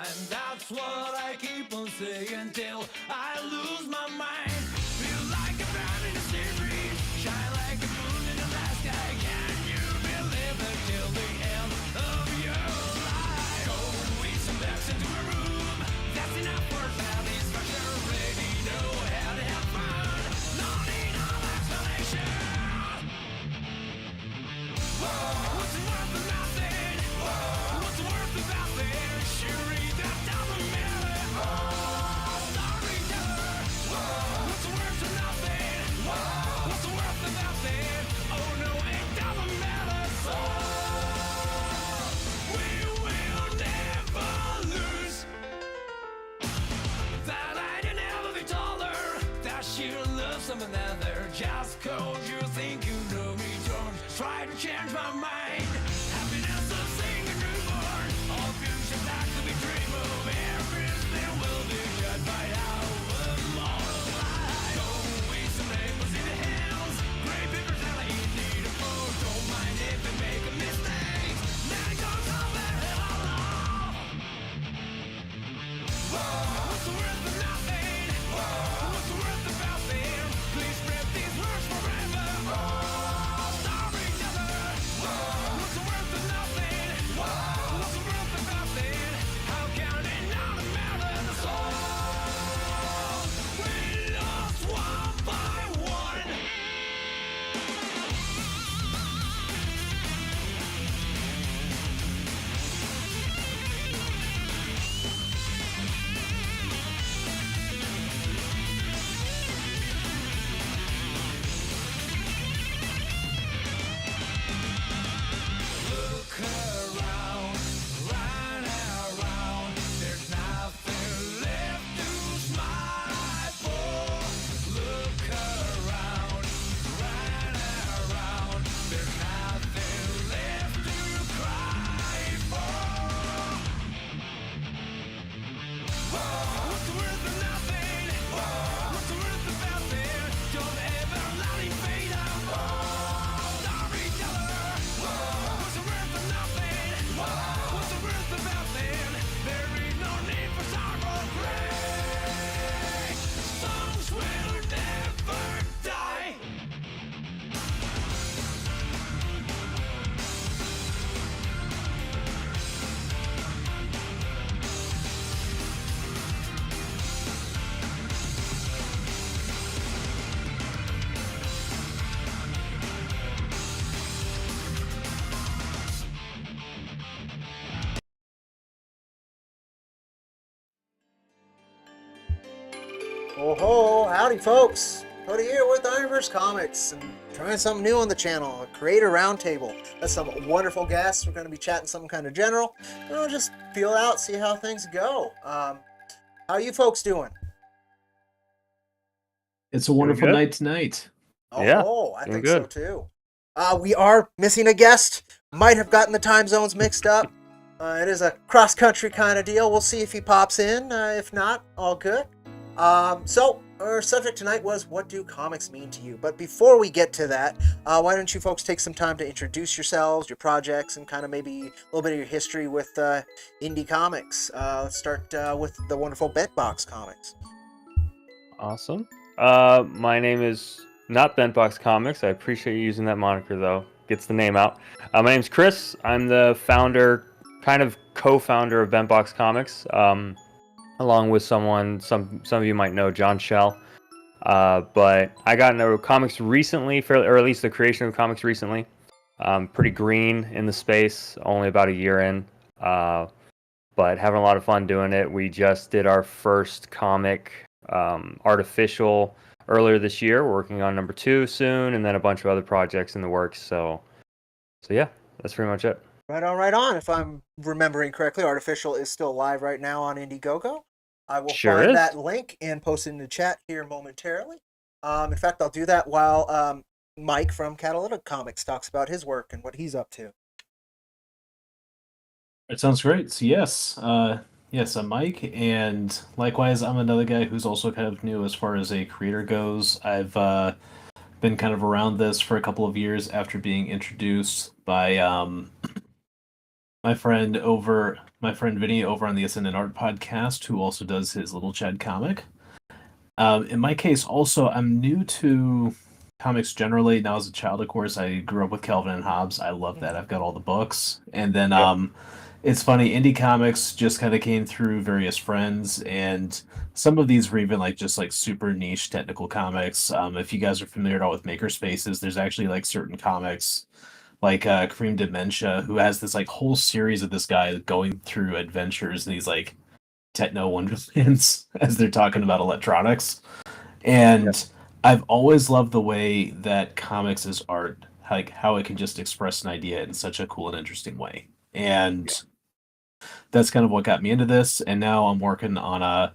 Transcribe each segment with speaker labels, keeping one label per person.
Speaker 1: time. That's what I keep on saying till I lose my mind. Feel like a band in a series, shine like a moon in the last sky. Can you believe it till the end of your life? Go with some backs into a room. That's enough for satisfaction. Already know how to have fun. No need of explanation. What's it worth of nothing? What's it worth of nothing? Surely that doesn't matter. Storyteller. What's it worth of nothing? What's it worth of nothing? Oh no, it doesn't matter. So we will never lose. That I didn't ever be taller. That she loves some another. Just cause you think you know me, don't try to change my mind. Happiness of seeing a newborn. All future back to be dream of. Everything will be judged by our moral life. Go with some labels in the hands. Great papers that I need to go. Don't mind if they make a mistake. Then it goes all that hell off. What's the worth of nothing? What's the worth of nothing? Please spread these words forever. Storyteller. What's the worth of nothing? What's the worth of nothing? How can it not matter? The soul we lost one by one. Look around, run around. There's nothing left to smile for. Look around, run around. There's nothing left to cry for. What's the worth of nothing? What's the worth of nothing? Don't ever let it fade out. Storyteller. What's the worth of nothing? What's the worth of nothing? There is no need for sorrow. Great songs will never die.
Speaker 2: Oh ho, howdy folks! Cody here with IronVerse Comics and trying something new on the channel, a creator roundtable. That's some wonderful guests. We're going to be chatting something kind of general. We'll just feel it out, see how things go. How you folks doing?
Speaker 3: It's a wonderful
Speaker 4: good.
Speaker 3: night tonight.
Speaker 2: Oh,
Speaker 4: Yeah,
Speaker 2: I
Speaker 4: doing
Speaker 2: think so
Speaker 4: good.
Speaker 2: too. We are missing a guest. Might have gotten the time zones mixed up. It is a cross-country kind of deal. We'll see if he pops in. If not, all good. So our subject tonight was, what do comics mean to you? But before we get to that, why don't you folks take some time to introduce yourselves, your projects, and kind of maybe a little bit of your history with indie comics. Let's start with the wonderful Bentbox Comics.
Speaker 4: Awesome. My name is not Bentbox Comics. I appreciate you using that moniker, though. Gets the name out. My name's Chris. I'm the founder, kind of co-founder of Bentbox Comics, along with some of you might know, John Shell. But I got into comics recently, or at least the creation of comics recently. Pretty green in the space, only about a year in. But having a lot of fun doing it. We just did our first comic, Artificial, earlier this year. We're working on number 2 soon, and then a bunch of other projects in the works. So yeah, that's pretty much it.
Speaker 2: Right on, right on. If I'm remembering correctly, Artificial is still live right now on Indiegogo. I will
Speaker 4: Sure
Speaker 2: find
Speaker 4: is.
Speaker 2: that link and post it in the chat here momentarily. In fact, I'll do that while Mike from Catalytic Comics talks about his work and what he's up to.
Speaker 3: It sounds great. So yes, I'm Mike, and likewise, I'm another guy who's also kind of new as far as a creator goes. I've been kind of around this for a couple of years after being introduced by my friend Vinny over on the Ascendant Art podcast, who also does his Little Chad comic. In my case, also, I'm new to comics generally. Now, as a child, of course, I grew up with Calvin and Hobbes. I love that. I've got all the books. And then
Speaker 4: Yep.
Speaker 3: it's funny, indie comics just kind of came through various friends, and some of these were even like just like super niche technical comics. If you guys are familiar at all with makerspaces, there's actually like certain comics like Cream Dementia, who has this like whole series of this guy going through adventures in these like techno wonderlands as they're talking about electronics. And I've always loved the way that comics is art, like how it can just express an idea in such a cool and interesting way. And that's kind of what got me into this. And now I'm working on a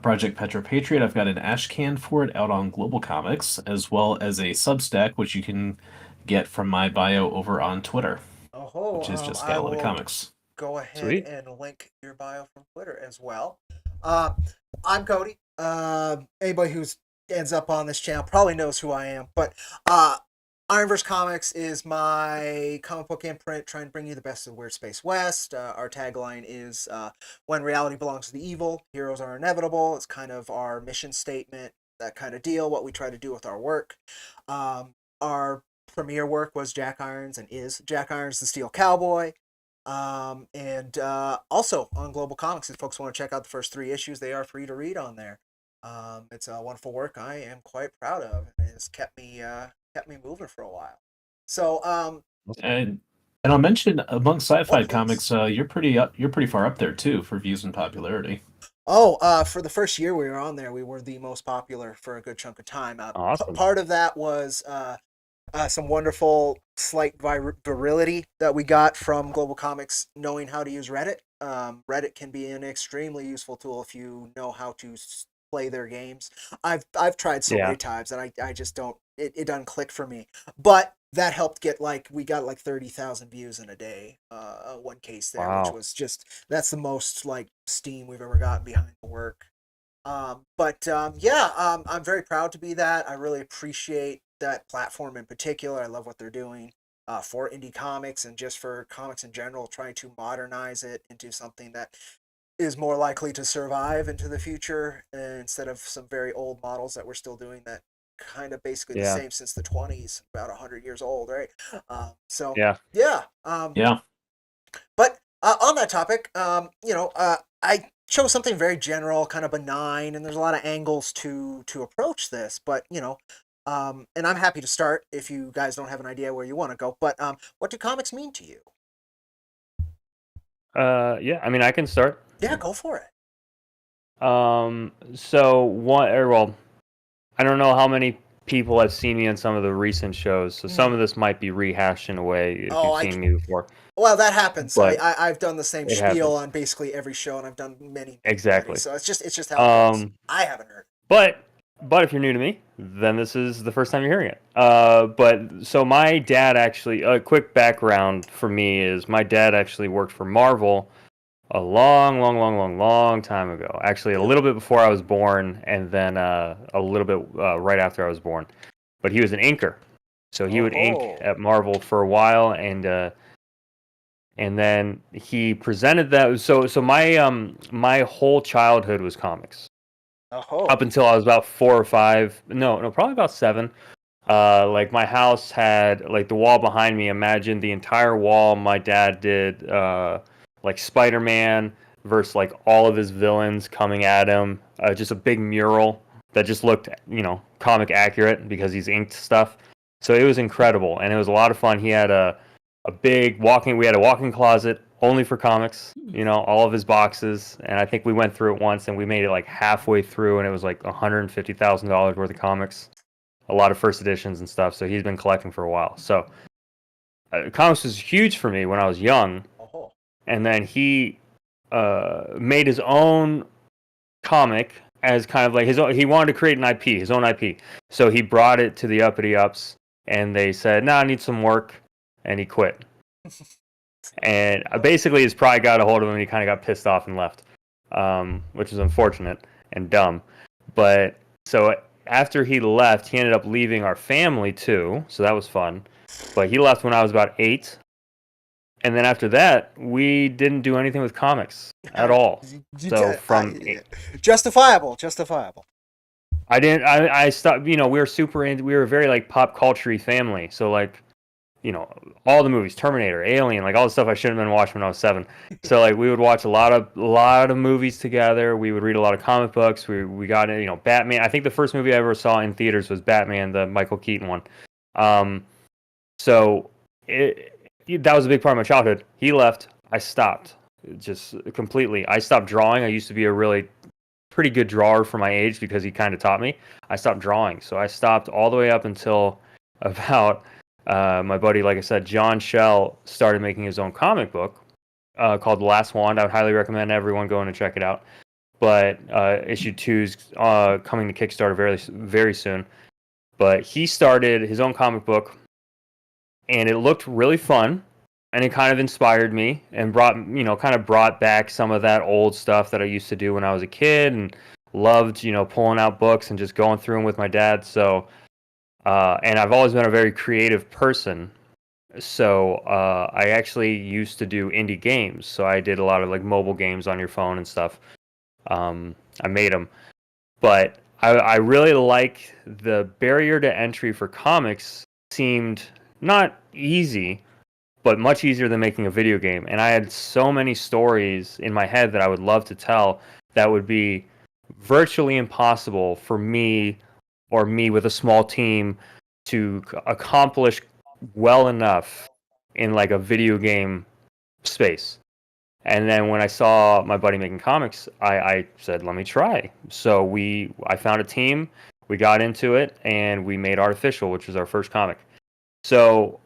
Speaker 3: project Petro Patriot. I've got an ash can for it out on Global Comics, as well as a Substack, which you can get from my bio over on Twitter, which is just
Speaker 2: I
Speaker 3: Galaxy
Speaker 2: will
Speaker 3: Comics.
Speaker 2: go ahead
Speaker 4: Sweet.
Speaker 2: and link your bio from Twitter as well. I'm Cody. Anybody who's ends up on this channel probably knows who I am, but IronVerse Comics is my comic book imprint trying to bring you the best of the Weird Space West. Our tagline is when reality belongs to the evil, heroes are inevitable. It's kind of our mission statement, that kind of deal, what we try to do with our work. Our premiere work was Jack Irons and is Jack Irons the Steel Cowboy. And also on Global Comics, if folks want to check out the first 3 issues, they are free to read on there. It's a wonderful work I am quite proud of. It has kept me moving for a while. So
Speaker 3: And I'll mention among sci-fi
Speaker 2: please.
Speaker 3: comics, you're pretty far up there too for views and popularity.
Speaker 2: For the first year we were on there, we were the most popular for a good chunk of time.
Speaker 4: Awesome.
Speaker 2: Part of that was some wonderful slight virility that we got from Global Comics knowing how to use Reddit. Reddit can be an extremely useful tool if you know how to play their games. I've tried so many times and I just don't, it doesn't click for me. But that helped get we got 30,000 views in a day. One case there,
Speaker 4: Wow.
Speaker 2: which was just, that's the most steam we've ever gotten behind the work. I'm very proud to be that. I really appreciate that platform in particular. I love what they're doing for indie comics and just for comics in general, trying to modernize it into something that is more likely to survive into the future instead of some very old models that we're still doing that kind of basically the same since the 20s, about 100 years old, right? But on that topic, I chose something very general, kind of benign, and there's a lot of angles to approach this. But and I'm happy to start if you guys don't have an idea where you want to go. But what do comics mean to you?
Speaker 4: I mean, I can start.
Speaker 2: Yeah, go for it.
Speaker 4: I don't know how many people have seen me on some of the recent shows, so some of this might be rehashed in a way if you've seen me before.
Speaker 2: Well, that happens.
Speaker 4: But
Speaker 2: I've done the same spiel
Speaker 4: happens.
Speaker 2: on basically every show, and I've done many.
Speaker 4: Exactly.
Speaker 2: So it's just how it goes. I haven't heard.
Speaker 4: But if you're new to me, then this is the first time you're hearing it. So my dad actually, a quick background for me is my dad actually worked for Marvel a long time ago. Actually, a little bit before I was born, and then a little bit right after I was born. But he was an inker, so he would ink at Marvel for a while, and then he presented that. So my whole childhood was comics. Up until I was about 4 or 5. No, probably about 7. My house had the wall behind me. Imagine the entire wall. My dad did Spider-Man versus all of his villains coming at him. Just a big mural that just looked comic accurate because he's inked stuff. So it was incredible, and it was a lot of fun. He had a big we had a walk-in closet only for comics, all of his boxes, and I think we went through it once and we made it halfway through and it was $150,000 worth of comics, a lot of first editions and stuff. So he's been collecting for a while. So comics was huge for me when I was young. And then he made his own comic as kind of his own. He wanted to create an IP, his own IP. So he brought it to the Uppity Ups and they said, "No, I need some work," and he quit. And basically his pride got a hold of him and he kind of got pissed off and left, which is unfortunate and dumb. But so after he left, he ended up leaving our family too, so that was fun. But he left when I was about 8, And then after that, we didn't do anything with comics at all. So from
Speaker 2: justifiable.
Speaker 4: I didn't. I stopped. You know, we were super into. We were very like pop culture family. So like, you know, all the movies, Terminator, Alien, like all the stuff I shouldn't have been watching when I was 7. So like, we would watch a lot of movies together. We would read a lot of comic books. We got you know, Batman. I think the first movie I ever saw in theaters was Batman, the Michael Keaton one. So that was a big part of my childhood. He left. I stopped just completely. I stopped drawing. I used to be a really pretty good drawer for my age because he kind of taught me. I stopped drawing. So I stopped all the way up until about my buddy, like I said, John Shell, started making his own comic book called The Last Wand. I would highly recommend everyone going to check it out. But issue 2's coming to Kickstarter very, very soon. But he started his own comic book, and it looked really fun, and it kind of inspired me and brought back some of that old stuff that I used to do when I was a kid and loved, you know, pulling out books and just going through them with my dad. So, and I've always been a very creative person. So, I actually used to do indie games. So I did a lot of like mobile games on your phone and stuff. I made them, but I really like the barrier to entry for comics seemed not easy, but much easier than making a video game. And I had so many stories in my head that I would love to tell that would be virtually impossible for me or me with a small team to accomplish well enough in like a video game space. And then when I saw my buddy making comics, I said, let me try. So I found a team, we got into it, and we made Artificial, which was our first comic. So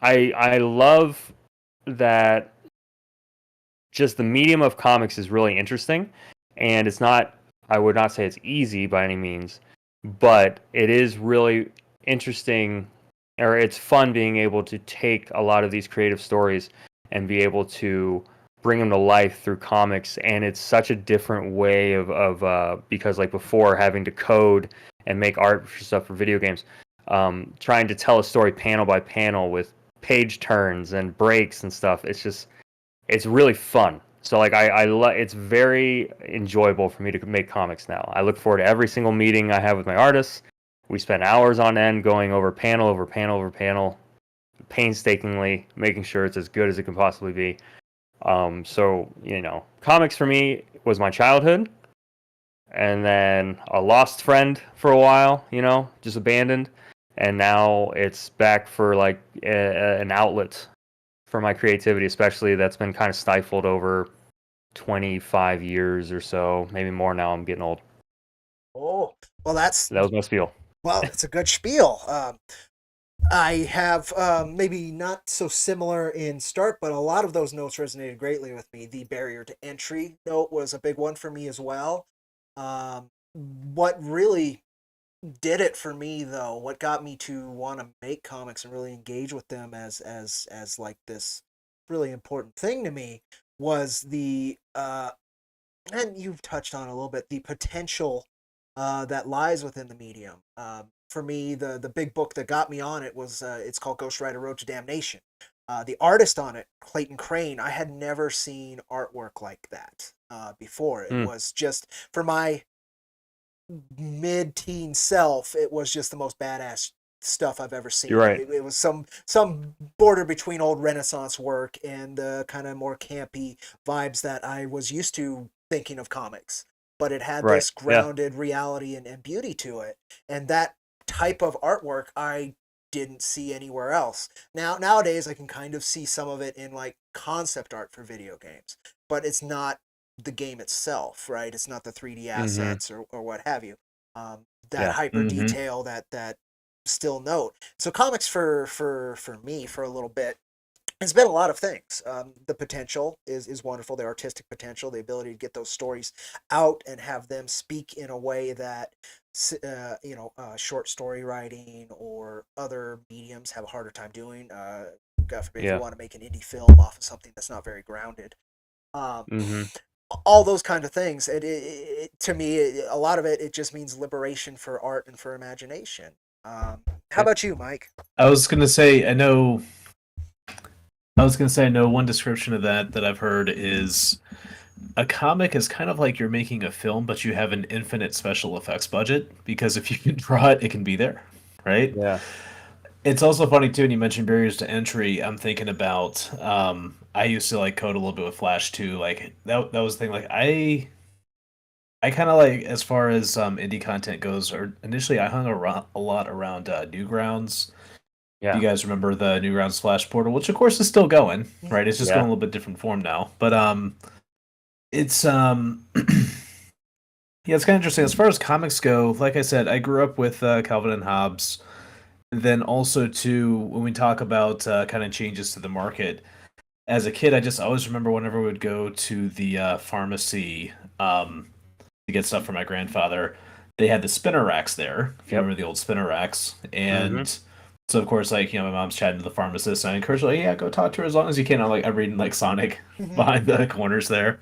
Speaker 4: I love that just the medium of comics is really interesting, and it's not, I would not say it's easy by any means, but it is really interesting, or it's fun being able to take a lot of these creative stories and be able to bring them to life through comics. And it's such a different way of because like before, having to code and make art for stuff for video games, trying to tell a story panel by panel with page turns and breaks and stuff, it's really fun. So like it's very enjoyable for me to make comics now. I look forward to every single meeting I have with my artists. We spend hours on end going over panel over panel over panel, painstakingly making sure it's as good as it can possibly be. So, you know, comics for me was my childhood, and then a lost friend for a while, you know, just abandoned. And now it's back for like an outlet for my creativity, especially that's been kind of stifled over 25 years or so, maybe more now. I'm getting old.
Speaker 2: Oh, well,
Speaker 4: that was my spiel.
Speaker 2: Well, it's a good spiel. I have maybe not so similar in start, but a lot of those notes resonated greatly with me. The barrier to entry note was a big one for me as well. What really did it for me, though, what got me to want to make comics and really engage with them as like this really important thing to me, was the and you've touched on a little bit, the potential that lies within the medium. For me, the big book that got me on it was it's called Ghost Rider Road to Damnation. The artist on it, Clayton Crane, I had never seen artwork like that before. It was just, for my mid-teen self, it was just the most badass stuff I've ever seen.
Speaker 4: You're right.
Speaker 2: It was some border between old Renaissance work and the kind of more campy vibes that I was used to thinking of comics. But it had this grounded reality and beauty to it. And that type of artwork I didn't see anywhere else. Nowadays I can kind of see some of it in like concept art for video games, but it's not the game itself, right? It's not the 3D assets or what have you. That hyper detail, that still note. So comics for me for a little bit, it's been a lot of things. The potential is wonderful. The artistic potential, the ability to get those stories out and have them speak in a way that short story writing or other mediums have a harder time doing. God forbid if you want to make an indie film off of something that's not very grounded. All those kind of things. It to me, a lot of it just means liberation for art and for imagination. How about you, Mike?
Speaker 3: I was gonna say, I know I was gonna say, I know one description of that I've heard is a comic is kind of like you're making a film, but you have an infinite special effects budget because if you can draw it, it can be there, right?
Speaker 4: Yeah.
Speaker 3: It's also funny too, when you mentioned barriers to entry. I'm thinking about I used to like code a little bit with Flash too. Like that was the thing. Like I kind of like as far as indie content goes. Or initially, I hung around a lot around Newgrounds. If you
Speaker 4: Yeah.
Speaker 3: guys remember the Newgrounds Flash portal, which of course is still going, right? It's just going a
Speaker 4: Yeah.
Speaker 3: little bit different form now. But it's yeah, it's kind of interesting as far as comics go. Like I said, I grew up with Calvin and Hobbes. Then also too, when we talk about kind of changes to the market, as a kid, I just always remember whenever we would go to the pharmacy to get stuff for my grandfather, they had the spinner racks there. If you
Speaker 4: Yep.
Speaker 3: remember the old spinner racks,
Speaker 4: Hmm.
Speaker 3: and so of course, like my mom's chatting to the pharmacist, and I encourage her, like, yeah, go talk to her as long as you can. I'm reading like Sonic behind the corners there,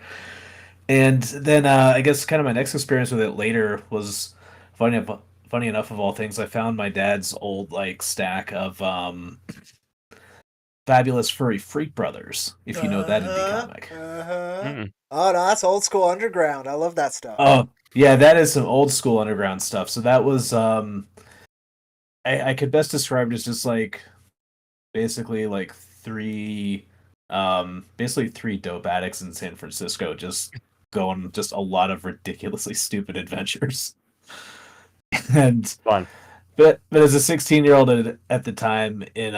Speaker 3: and then I guess kind of my next experience with it later was funny. Funny enough, of all things, I found my dad's old like stack of Fabulous Furry Freak Brothers, if you know that indie
Speaker 2: Uh-huh.
Speaker 3: comic.
Speaker 2: Uh-huh.
Speaker 4: Mm.
Speaker 2: Oh, no, that's old school underground. I love that stuff.
Speaker 3: Oh, yeah, that is some old school underground stuff. So that was I could best describe it as just like basically like basically three dope addicts in San Francisco just going just a lot of ridiculously stupid adventures. And
Speaker 4: Fun.
Speaker 3: but as a 16-year-old at the time in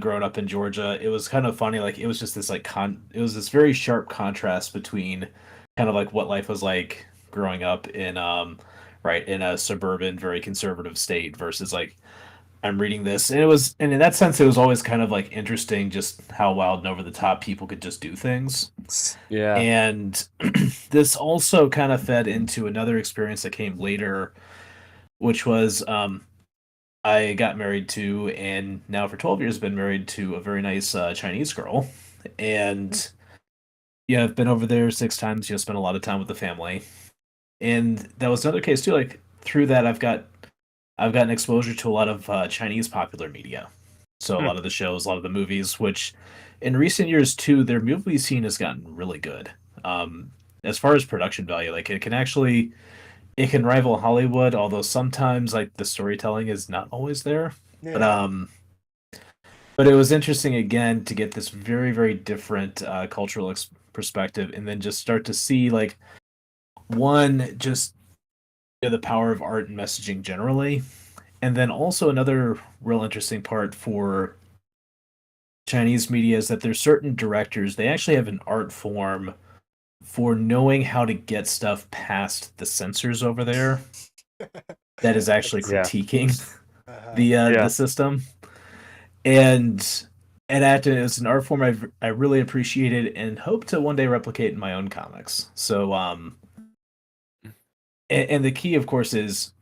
Speaker 3: growing up in Georgia, it was kind of funny. Like it was just this like it was this very sharp contrast between kind of like what life was like growing up in right in a suburban, very conservative state versus like I'm reading this, and it was, and in that sense, it was always kind of like interesting just how wild and over the top people could just do things.
Speaker 4: Yeah.
Speaker 3: And this also kind of fed into another experience that came later, which was I got married to, and now for 12 years, been married to a very nice Chinese girl. And yeah, I've been over there 6 times, spent a lot of time with the family. And that was another case too. Like through that, I've gotten exposure to a lot of Chinese popular media. So a
Speaker 4: Hmm.
Speaker 3: lot of the shows, a lot of the movies, which in recent years too, their movie scene has gotten really good. As far as production value, like it can rival Hollywood, although sometimes like the storytelling is not always there. But
Speaker 2: Yeah.
Speaker 3: um, but it was interesting again to get this very very different cultural perspective, and then just start to see like one just the power of art and messaging generally. And then also another real interesting part for Chinese media is that there's certain directors, they actually have an art form for knowing how to get stuff past the censors over there that is actually
Speaker 4: Yeah.
Speaker 3: critiquing
Speaker 2: Uh-huh.
Speaker 3: the
Speaker 4: Yeah.
Speaker 3: system. And it's an art form I really appreciated and hope to one day replicate in my own comics. So and the key of course is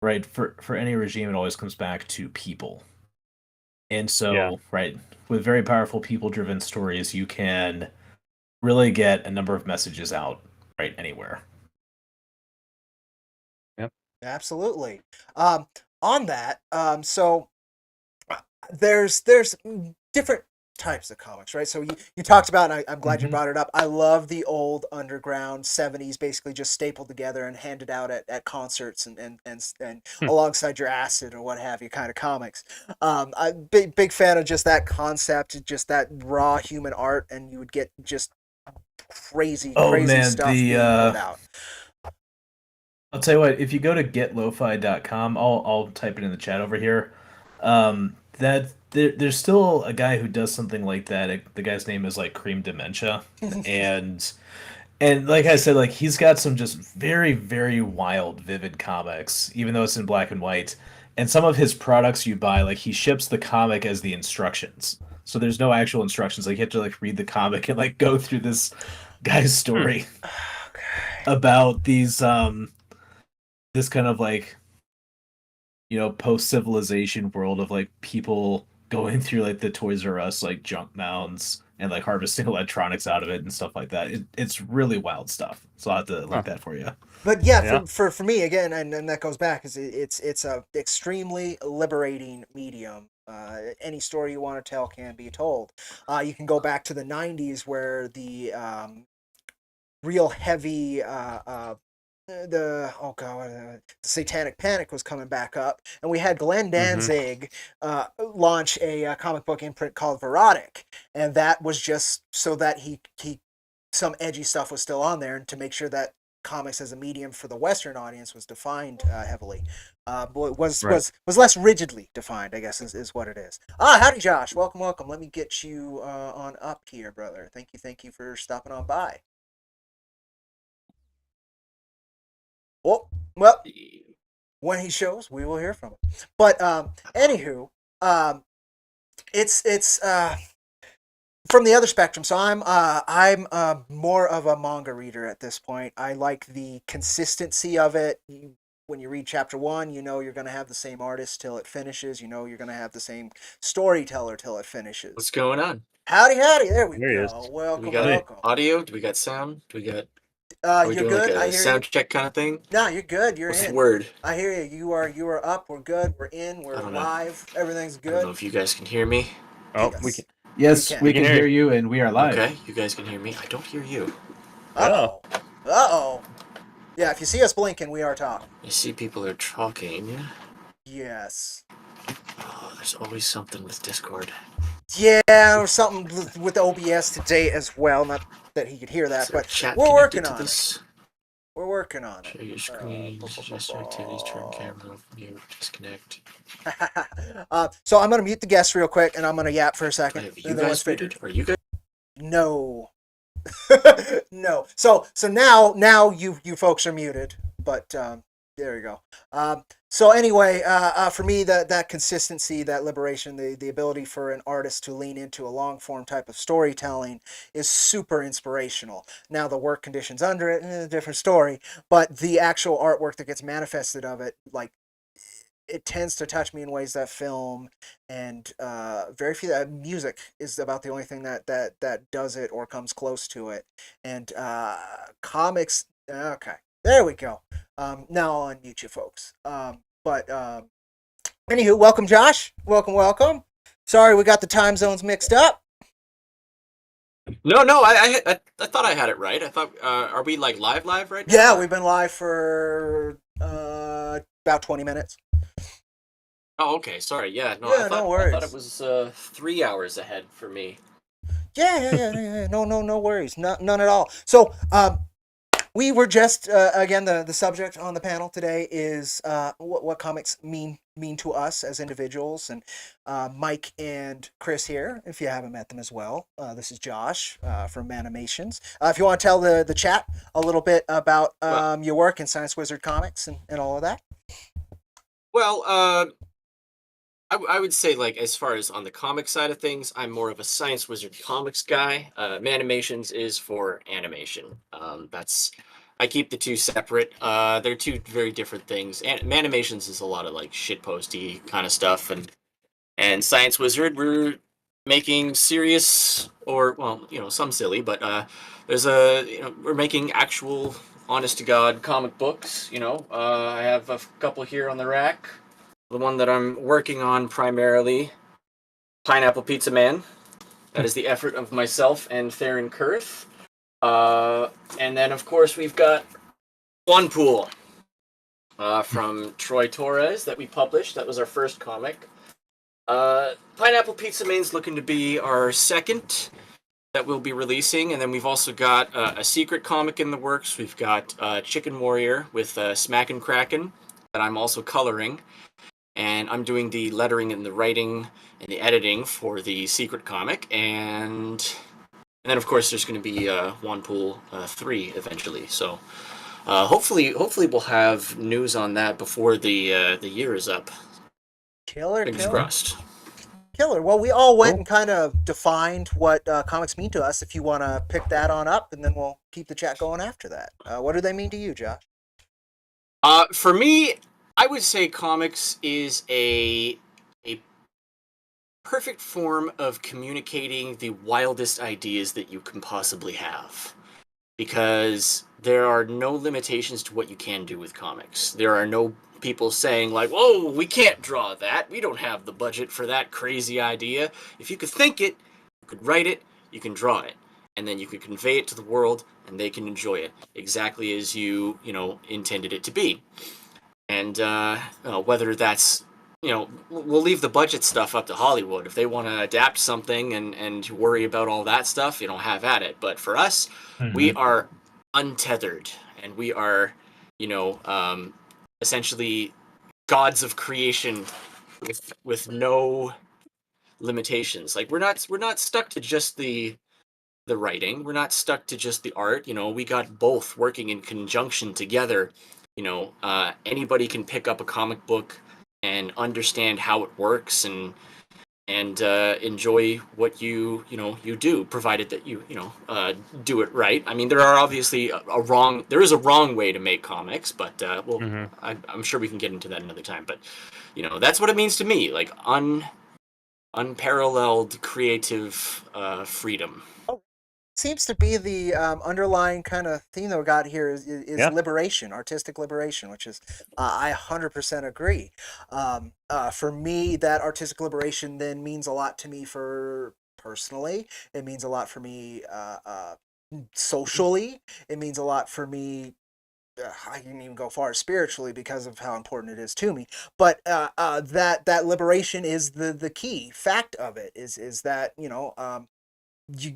Speaker 3: right for any regime it always comes back to people. And
Speaker 4: Yeah.
Speaker 3: so, right, with very powerful people driven stories, you can really get a number of messages out right anywhere.
Speaker 4: Yep.
Speaker 2: Absolutely. Um, on that, so there's different types of comics, right? So you talked about, and I'm glad you
Speaker 3: Mhm.
Speaker 2: brought it up. I love the old underground 70s, basically just stapled together and handed out at concerts and
Speaker 4: Hmm.
Speaker 2: alongside your acid or what have you kind of comics. I big fan of just that concept, just that raw human art, and you would get just
Speaker 3: Oh
Speaker 2: crazy
Speaker 3: man,
Speaker 2: stuff being put out.
Speaker 3: I'll tell you what, if you go to getlofi.com, I'll type it in the chat over here. That there's still a guy who does something like that. The guy's name is like Cream Dementia, and like I said, like he's got some just very, very wild, vivid comics, even though it's in black and white. And some of his products you buy, like he ships the comic as the instructions. So there's no actual instructions. Like you have to like read the comic and like go through this guy's
Speaker 4: Hmm.
Speaker 3: story
Speaker 2: Okay.
Speaker 3: about these this kind of like post civilization world of like people going through like the Toys R Us like junk mounds and like harvesting electronics out of it and stuff like that. It's really wild stuff. So I'll have to link that for you.
Speaker 2: But yeah,
Speaker 4: Yeah.
Speaker 2: for me again, and that goes back, is it's a extremely liberating medium. Any story you want to tell can be told. You can go back to the '90s where the real heavy the oh god the Satanic Panic was coming back up, and we had Glenn Danzig launch a comic book imprint called Verotic, and that was just so that he some edgy stuff was still on there, and to make sure that comics as a medium for the Western audience was defined heavily. But was less rigidly defined, I guess, is what it is. Howdy, Josh. Welcome. Let me get you on up here, brother. Thank you for stopping on by. Oh, well, when he shows, we will hear from him. But anywho, it's from the other spectrum. So I'm more of a manga reader at this point. I like the consistency of it. When you read chapter 1, you know you're going to have the same artist till it finishes. You know you're going to have the same storyteller till it finishes.
Speaker 5: What's going on?
Speaker 2: Howdy. There we
Speaker 4: There he
Speaker 2: go.
Speaker 4: is.
Speaker 2: Welcome.
Speaker 5: We got audio? Do we got sound? Do we got? Are we
Speaker 2: You're
Speaker 5: doing
Speaker 2: good.
Speaker 5: like
Speaker 2: I
Speaker 5: a
Speaker 2: hear
Speaker 5: sound
Speaker 2: you.
Speaker 5: check kind of thing?
Speaker 2: No, you're good. You're
Speaker 5: What's
Speaker 2: in.
Speaker 5: the word?
Speaker 2: I hear you. You are up. We're good. We're in. We're
Speaker 5: I don't know.
Speaker 2: live. Everything's
Speaker 5: I don't know
Speaker 2: good.
Speaker 5: if you guys can hear me.
Speaker 4: Oh,
Speaker 2: Yes.
Speaker 4: we can.
Speaker 3: Yes,
Speaker 2: can.
Speaker 3: we can hear you, and we are live.
Speaker 5: Okay, you guys can hear me. I don't hear you.
Speaker 2: Uh oh. Yeah, if you see us blinking, we are talking.
Speaker 5: I see people are talking.
Speaker 2: Yes.
Speaker 5: Oh, there's always something with Discord.
Speaker 2: Yeah, or something with the OBS today as well. Not that he could hear that,
Speaker 5: Is there a
Speaker 2: but
Speaker 5: chat
Speaker 2: we're
Speaker 5: connected
Speaker 2: working
Speaker 5: to
Speaker 2: on it.
Speaker 5: this?
Speaker 2: We're working on
Speaker 5: Share
Speaker 2: it.
Speaker 5: your screen. Suggest your activities. Turn camera off. Mute. Disconnect.
Speaker 2: So I'm gonna mute the guest real quick, and I'm gonna yap for a second.
Speaker 5: Have you
Speaker 2: and then
Speaker 5: guys
Speaker 2: figured.
Speaker 5: muted? Are you guys?
Speaker 2: No. No. So now you folks are muted, but there you go. So anyway, for me, that consistency, that liberation, the ability for an artist to lean into a long form type of storytelling is super inspirational. Now the work conditions under it, a different story, but the actual artwork that gets manifested of it, like, it tends to touch me in ways that film and very few music is about the only thing that does it or comes close to it. And comics, okay, there we go. Now I'll unmute you folks. But anywho, welcome, Josh. Welcome. Sorry we got the time zones mixed up.
Speaker 5: No. I thought I had it right. I thought. Are we like live right now?
Speaker 2: Yeah, we've been live for about 20 minutes.
Speaker 5: Oh, okay. Sorry. Yeah. No.
Speaker 2: Yeah,
Speaker 5: I
Speaker 2: no worries.
Speaker 5: thought it was 3 hours ahead for me.
Speaker 2: Yeah. No worries. None at all. So, we were just again the subject on the panel today is what comics mean to us as individuals, and Mike and Chris here, if you haven't met them as well. This is Josh from Animations. If you want to tell the chat a little bit about your work in Science Wizard Comics and all of that.
Speaker 5: Well, I would say, like, as far as on the comic side of things, I'm more of a Science Wizard Comics guy. Manimations is for animation. I keep the two separate. They're two very different things. And Manimations is a lot of like shitposty kind of stuff, and Science Wizard, we're making serious, or well, some silly, but we're making actual, honest to God comic books. I have a couple here on the rack. The one that I'm working on primarily, Pineapple Pizza Man. That is the effort of myself and Theron Kurth. And then, of course, we've got One Pool from Troy Torres that we published. That was our first comic. Pineapple Pizza Man's looking to be our second that we'll be releasing. And then we've also got a secret comic in the works. We've got Chicken Warrior with Smack and Kraken that I'm also coloring. And I'm doing the lettering and the writing and the editing for the secret comic. And then, of course, there's going to be One Pool 3 eventually. So hopefully we'll have news on that before the year is up. Fingers crossed.
Speaker 2: Killer. Well, we all went and kind of defined what comics mean to us. If you want to pick that on up, and then we'll keep the chat going after that. What do they mean to you, Josh?
Speaker 5: For me, I would say comics is a perfect form of communicating the wildest ideas that you can possibly have. Because there are no limitations to what you can do with comics. There are no people saying like, "Whoa, we can't draw that. We don't have the budget for that crazy idea." If you could think it, you could write it, you can draw it, and then you could convey it to the world, and they can enjoy it exactly as you intended it to be. And whether that's we'll leave the budget stuff up to Hollywood. If they want to adapt something and worry about all that stuff, have at it. But for us, we are untethered, and we are, essentially gods of creation with no limitations. Like we're not stuck to just the writing. We're not stuck to just the art. We got both working in conjunction together. Anybody can pick up a comic book and understand how it works and enjoy what you do, provided that you do it right. I mean, there are obviously there is a wrong way to make comics, but I'm sure we can get into that another time. But that's what it means to me, like unparalleled creative freedom.
Speaker 2: Seems to be the underlying kind of theme that we got here is liberation, artistic liberation, which is I 100% agree. For me, that artistic liberation then means a lot to me for personally. It means a lot for me socially. It means a lot for me. I can even go far spiritually because of how important it is to me. But that liberation is the key fact of it. Is that you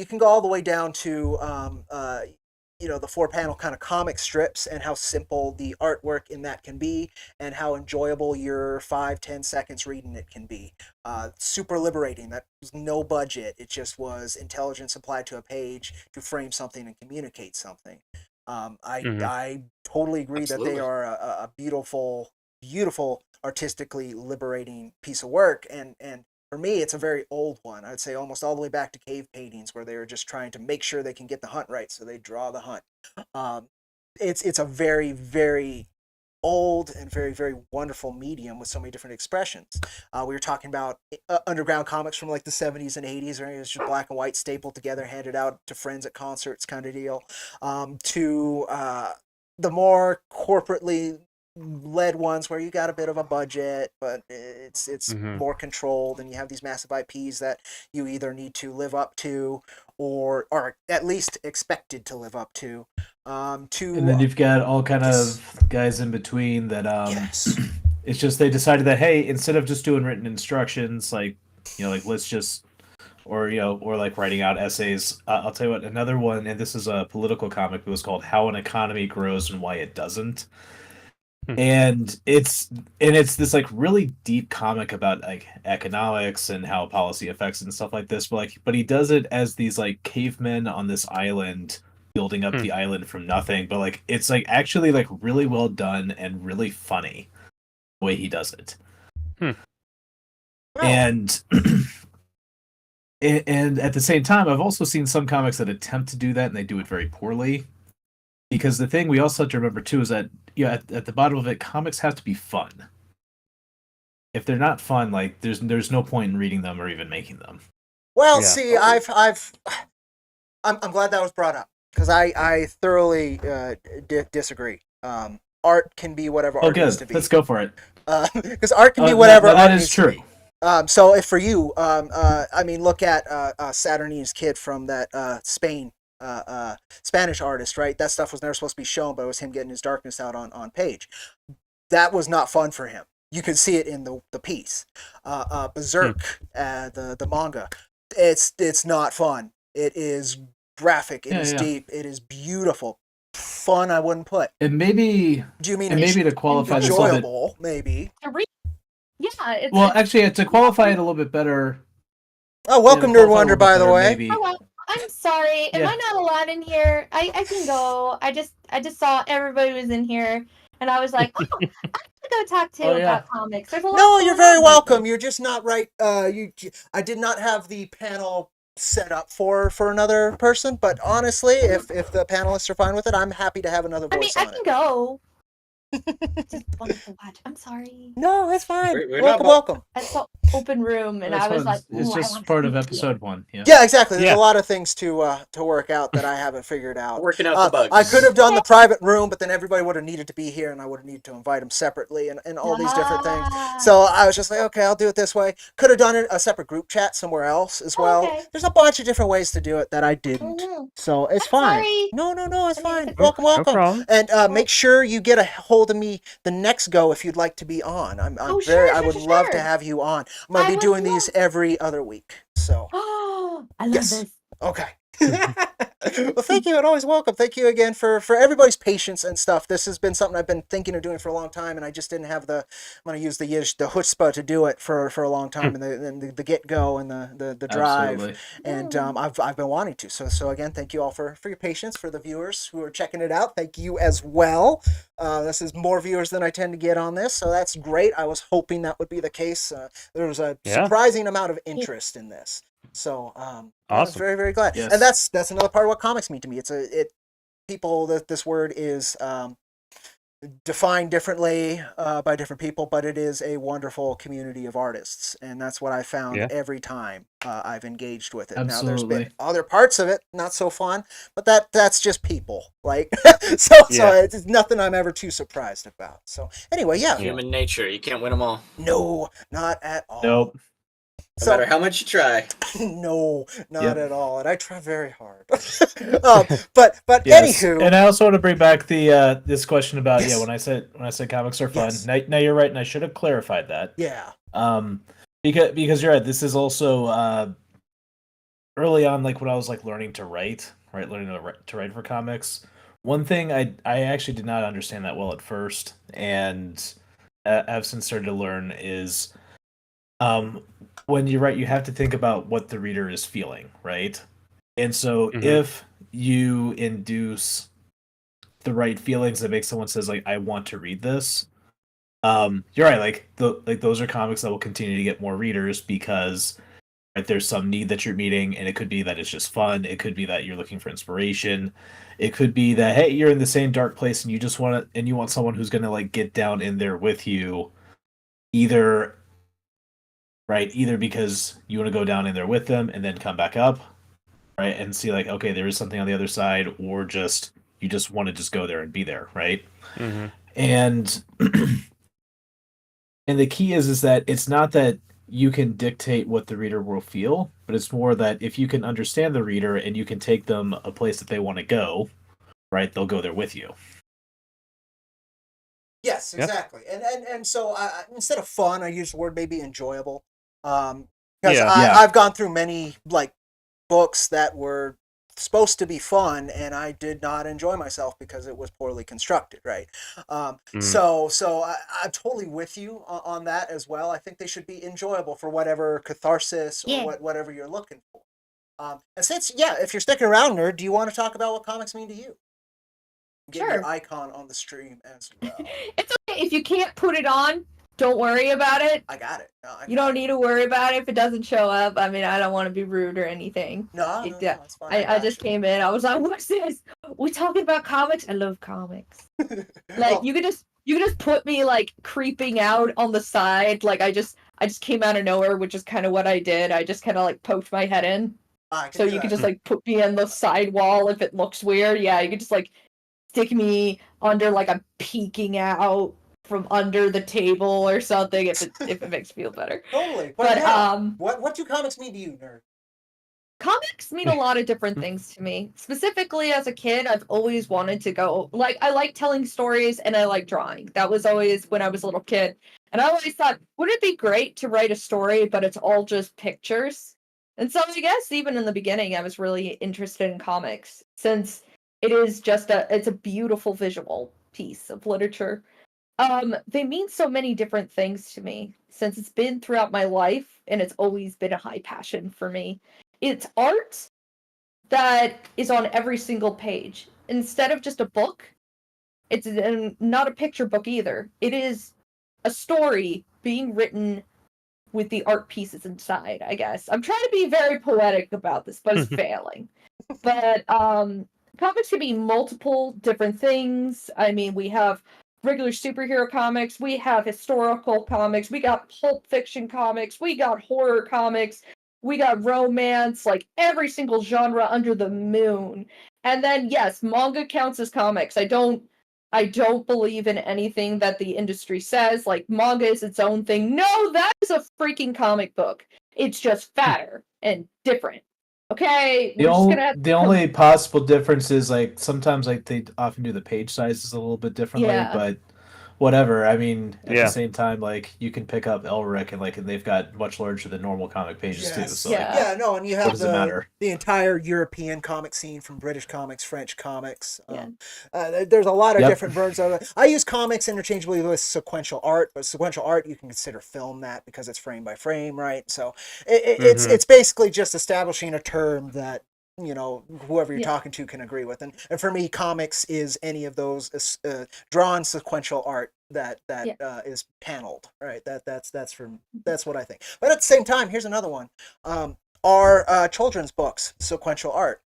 Speaker 2: can go all the way down to the 4-panel kind of comic strips and how simple the artwork in that can be and how enjoyable your 5-10 seconds reading it can be. Super liberating. That was no budget. It just was intelligence applied to a page to frame something and communicate something. I totally agree
Speaker 5: Absolutely.
Speaker 2: that they are a beautiful artistically liberating piece of work, and for me, it's a very old one. I'd say almost all the way back to cave paintings, where they were just trying to make sure they can get the hunt right, so they draw the hunt. It's a very, very old and very, very wonderful medium with so many different expressions. We were talking about underground comics from like the 70s and 80s, where it was just black and white stapled together, handed out to friends at concerts kind of deal, to the more corporately led ones where you got a bit of a budget, but it's more controlled, and you have these massive IPs that you either need to live up to or are at least expected to live up to. And
Speaker 3: then you've got all kind of guys in between that
Speaker 2: yes.
Speaker 3: It's just they decided that, hey, instead of just doing written instructions, like let's just or like writing out essays. I'll tell you what, another one, and this is a political comic. It was called How an Economy Grows and Why It Doesn't. And it's this like really deep comic about like economics and how policy affects and stuff like this, but he does it as these like cavemen on this island building up the island from nothing, but like it's like actually like really well done and really funny the way he does it. And and at the same time, I've also seen some comics that attempt to do that and they do it very poorly. Because the thing we also have to remember too is that at the bottom of it, comics have to be fun. If they're not fun, like there's no point in reading them or even making them.
Speaker 2: Well, see, I'm glad that was brought up, because I thoroughly disagree. Art can be whatever art needs to be.
Speaker 3: Let's go for it.
Speaker 2: Because art can be whatever art needs to be. So if for you, look at Saturnine Kid from that Spain. Spanish artist, right? That stuff was never supposed to be shown, but it was him getting his darkness out on page. That was not fun for him. You could see it in the piece. Berserk, the manga. It's not fun. It is graphic. It is deep. It is beautiful. Fun, I wouldn't put.
Speaker 3: And maybe.
Speaker 2: Do you mean
Speaker 3: maybe to qualify this
Speaker 2: enjoyable? Maybe.
Speaker 6: Yeah.
Speaker 3: Well, actually, to qualify it a little bit better.
Speaker 2: Oh, welcome, Nerd Wonder, by the way.
Speaker 3: Maybe.
Speaker 6: Hello. I'm sorry. Am I not allowed in here? I can go. I just saw everybody was in here, and I was like, oh, I have to go talk to about comics. There's a lot.
Speaker 2: No, you're very welcome. You're just not right. I did not have the panel set up for another person, but honestly, if the panelists are fine with it, I'm happy to have another voice.
Speaker 6: I can go. It's just fun to watch. I'm sorry.
Speaker 2: No, it's fine.
Speaker 5: We're
Speaker 2: welcome.
Speaker 6: So open room, and
Speaker 3: That's
Speaker 6: I was
Speaker 3: fun.
Speaker 6: like,
Speaker 3: It's
Speaker 6: "Ooh, I
Speaker 3: just
Speaker 6: want
Speaker 3: part
Speaker 6: to
Speaker 3: of
Speaker 6: sneak
Speaker 3: episode 1. Yeah.
Speaker 2: Yeah, exactly. There's
Speaker 4: Yeah.
Speaker 2: a lot of things to work out that I haven't figured out.
Speaker 5: Working out the bugs.
Speaker 2: I could have done the private room, but then everybody would have needed to be here, and I would have needed to invite them separately, and all these different things.
Speaker 6: Ah.
Speaker 2: So I was just like, okay, I'll do it this way. Could have done a separate group chat somewhere else as well.
Speaker 6: Okay.
Speaker 2: There's a bunch of different ways to do it that I didn't.
Speaker 6: Mhm.
Speaker 2: So it's
Speaker 6: I'm
Speaker 2: fine.
Speaker 6: sorry.
Speaker 2: No, it's
Speaker 6: I mean,
Speaker 2: fine.
Speaker 6: it's-
Speaker 2: Welcome,
Speaker 4: No
Speaker 2: welcome.
Speaker 4: problem.
Speaker 2: And make sure you get a hold of me the next go if you'd like to be on. I'm
Speaker 6: Oh,
Speaker 2: very.
Speaker 6: sure,
Speaker 2: I
Speaker 6: sure,
Speaker 2: would
Speaker 6: sure,
Speaker 2: love to
Speaker 6: sure.
Speaker 2: have you on. I'm gonna
Speaker 6: I
Speaker 2: be
Speaker 6: would
Speaker 2: doing
Speaker 6: love-
Speaker 2: these every other week. So
Speaker 6: Oh, I love
Speaker 2: Yes.
Speaker 6: this.
Speaker 2: okay. Well, thank you and always welcome. Thank you again for everybody's patience and stuff. This has been something I've been thinking of doing for a long time, and I just didn't have I'm going to use the Yiddish, the chutzpah to do it for a long time, and the get go and the drive.
Speaker 3: Absolutely.
Speaker 2: And I've been wanting to. So again, thank you all for your patience. For the viewers who are checking it out, thank you as well. This is more viewers than I tend to get on this, so that's great. I was hoping that would be the case. There was a
Speaker 4: Yeah.
Speaker 2: surprising amount of interest in this. So I was
Speaker 4: Awesome.
Speaker 2: very, very glad.
Speaker 3: Yes.
Speaker 2: And that's another part of what comics mean to me. People that this word is defined differently by different people, but it is a wonderful community of artists, and that's what I found
Speaker 4: Yeah.
Speaker 2: every time I've engaged with it. Now there's
Speaker 3: Absolutely.
Speaker 2: been other parts of it not so fun, but that's just people. Like so
Speaker 4: Yeah.
Speaker 2: it's nothing I'm ever too surprised about. So anyway, yeah.
Speaker 5: Human nature. You can't win them all.
Speaker 2: No, not at all.
Speaker 3: Nope.
Speaker 5: No matter how much you try.
Speaker 2: No, not
Speaker 3: Yep.
Speaker 2: at all. And I try very hard. But
Speaker 3: Yes.
Speaker 2: anywho,
Speaker 3: And I also want to bring back the this question about
Speaker 2: Yes.
Speaker 3: when I said comics are fun.
Speaker 2: Yes.
Speaker 3: Now you're right, and I should have clarified that.
Speaker 2: yeah,
Speaker 3: Because you're right. This is also early on, like when I was like learning to write, right, learning to write for comics. One thing I actually did not understand that well at first, and I've since started to learn is, when you write, you have to think about what the reader is feeling, right? And so
Speaker 4: Mhm.
Speaker 3: if you induce the right feelings that make someone says like, I want to read this, you're right. Like those are comics that will continue to get more readers because right, there's some need that you're meeting, and it could be that it's just fun. It could be that you're looking for inspiration. It could be that hey, you're in the same dark place and you just want to, and you want someone who's gonna like get down in there with you, either because you want to go down in there with them and then come back up, right, and see like okay, there is something on the other side, or just you just want to just go there and be there, right?
Speaker 4: Mhm.
Speaker 3: And and the key is that it's not that you can dictate what the reader will feel, but it's more that if you can understand the reader and you can take them a place that they want to go, right, they'll go there with you.
Speaker 2: yes,
Speaker 4: Yep.
Speaker 2: exactly. And so instead of fun, I use the word maybe enjoyable. Because
Speaker 4: Yeah.
Speaker 2: I've gone through many like books that were supposed to be fun, and I did not enjoy myself because it was poorly constructed, right? So I'm totally with you on that as well. I think they should be enjoyable for whatever catharsis or
Speaker 6: Yeah.
Speaker 2: whatever you're looking for. And since if you're sticking around, nerd, do you want to talk about what comics mean to you? Get
Speaker 6: Sure.
Speaker 2: your icon on the stream as well.
Speaker 6: It's okay if you can't put it on. Don't worry about it.
Speaker 2: I got it. No, I
Speaker 6: You
Speaker 2: got
Speaker 6: don't
Speaker 2: it.
Speaker 6: need to worry about it if it doesn't show up. I mean, I don't want to be rude or anything.
Speaker 2: No, it's fine.
Speaker 6: I just came in. I was like, "What's this? We talking about comics? I love comics. Like you could just put me like creeping out on the side. Like I just came out of nowhere, which is kind of what I did. I just kind of like poked my head in, so you could just like put me on the side wall if it looks weird. Yeah, you could just like stick me under like I'm peeking out from under the table or something if it makes me feel better.
Speaker 2: Totally.
Speaker 6: But
Speaker 2: what do comics mean to you, nerd?
Speaker 6: comics mean a lot of different things to me. Specifically as a kid, I've always wanted to go like I like telling stories and I like drawing. That was always when I was a little kid. And I always thought, wouldn't it be great to write a story, but it's all just pictures? And so I guess even in the beginning I was really interested in comics since it is just it's a beautiful visual piece of literature. They mean so many different things to me since it's been throughout my life and it's always been a high passion for me. It's art that is on every single page. Instead of just a book, it's not a picture book either. It is a story being written with the art pieces inside, I guess. I'm trying to be very poetic about this, but it's failing. But comics can be multiple different things. I mean, we have regular superhero comics, we have historical comics, we got pulp fiction comics, we got horror comics, we got romance, like every single genre under the moon. And then yes, manga counts as comics. I don't believe in anything that the industry says, like manga is its own thing. No, that is a freaking comic book. It's just fatter and different. Okay, we're just gonna have
Speaker 3: The only possible difference is like sometimes like they often do the page sizes a little bit differently,
Speaker 6: Yeah.
Speaker 3: but whatever. I mean, at
Speaker 4: Yeah.
Speaker 3: the same time, like you can pick up Elric and they've got much larger than normal comic pages too.
Speaker 2: Yes.
Speaker 3: So
Speaker 6: Yeah.
Speaker 3: like,
Speaker 2: Yeah, no, and you
Speaker 3: what
Speaker 2: have
Speaker 3: does it matter?
Speaker 2: the entire European comic scene from British comics, French comics.
Speaker 6: Yeah.
Speaker 2: There's a lot of
Speaker 3: Yep.
Speaker 2: different versions of it. I use comics interchangeably with sequential art, but sequential art you can consider film that because it's frame by frame, right? So it's basically just establishing a term that whoever you're
Speaker 6: Yeah.
Speaker 2: talking to can agree with, and for me, comics is any of those drawn sequential art that is paneled, right? That's what I think. But at the same time, here's another one. Are children's books sequential art?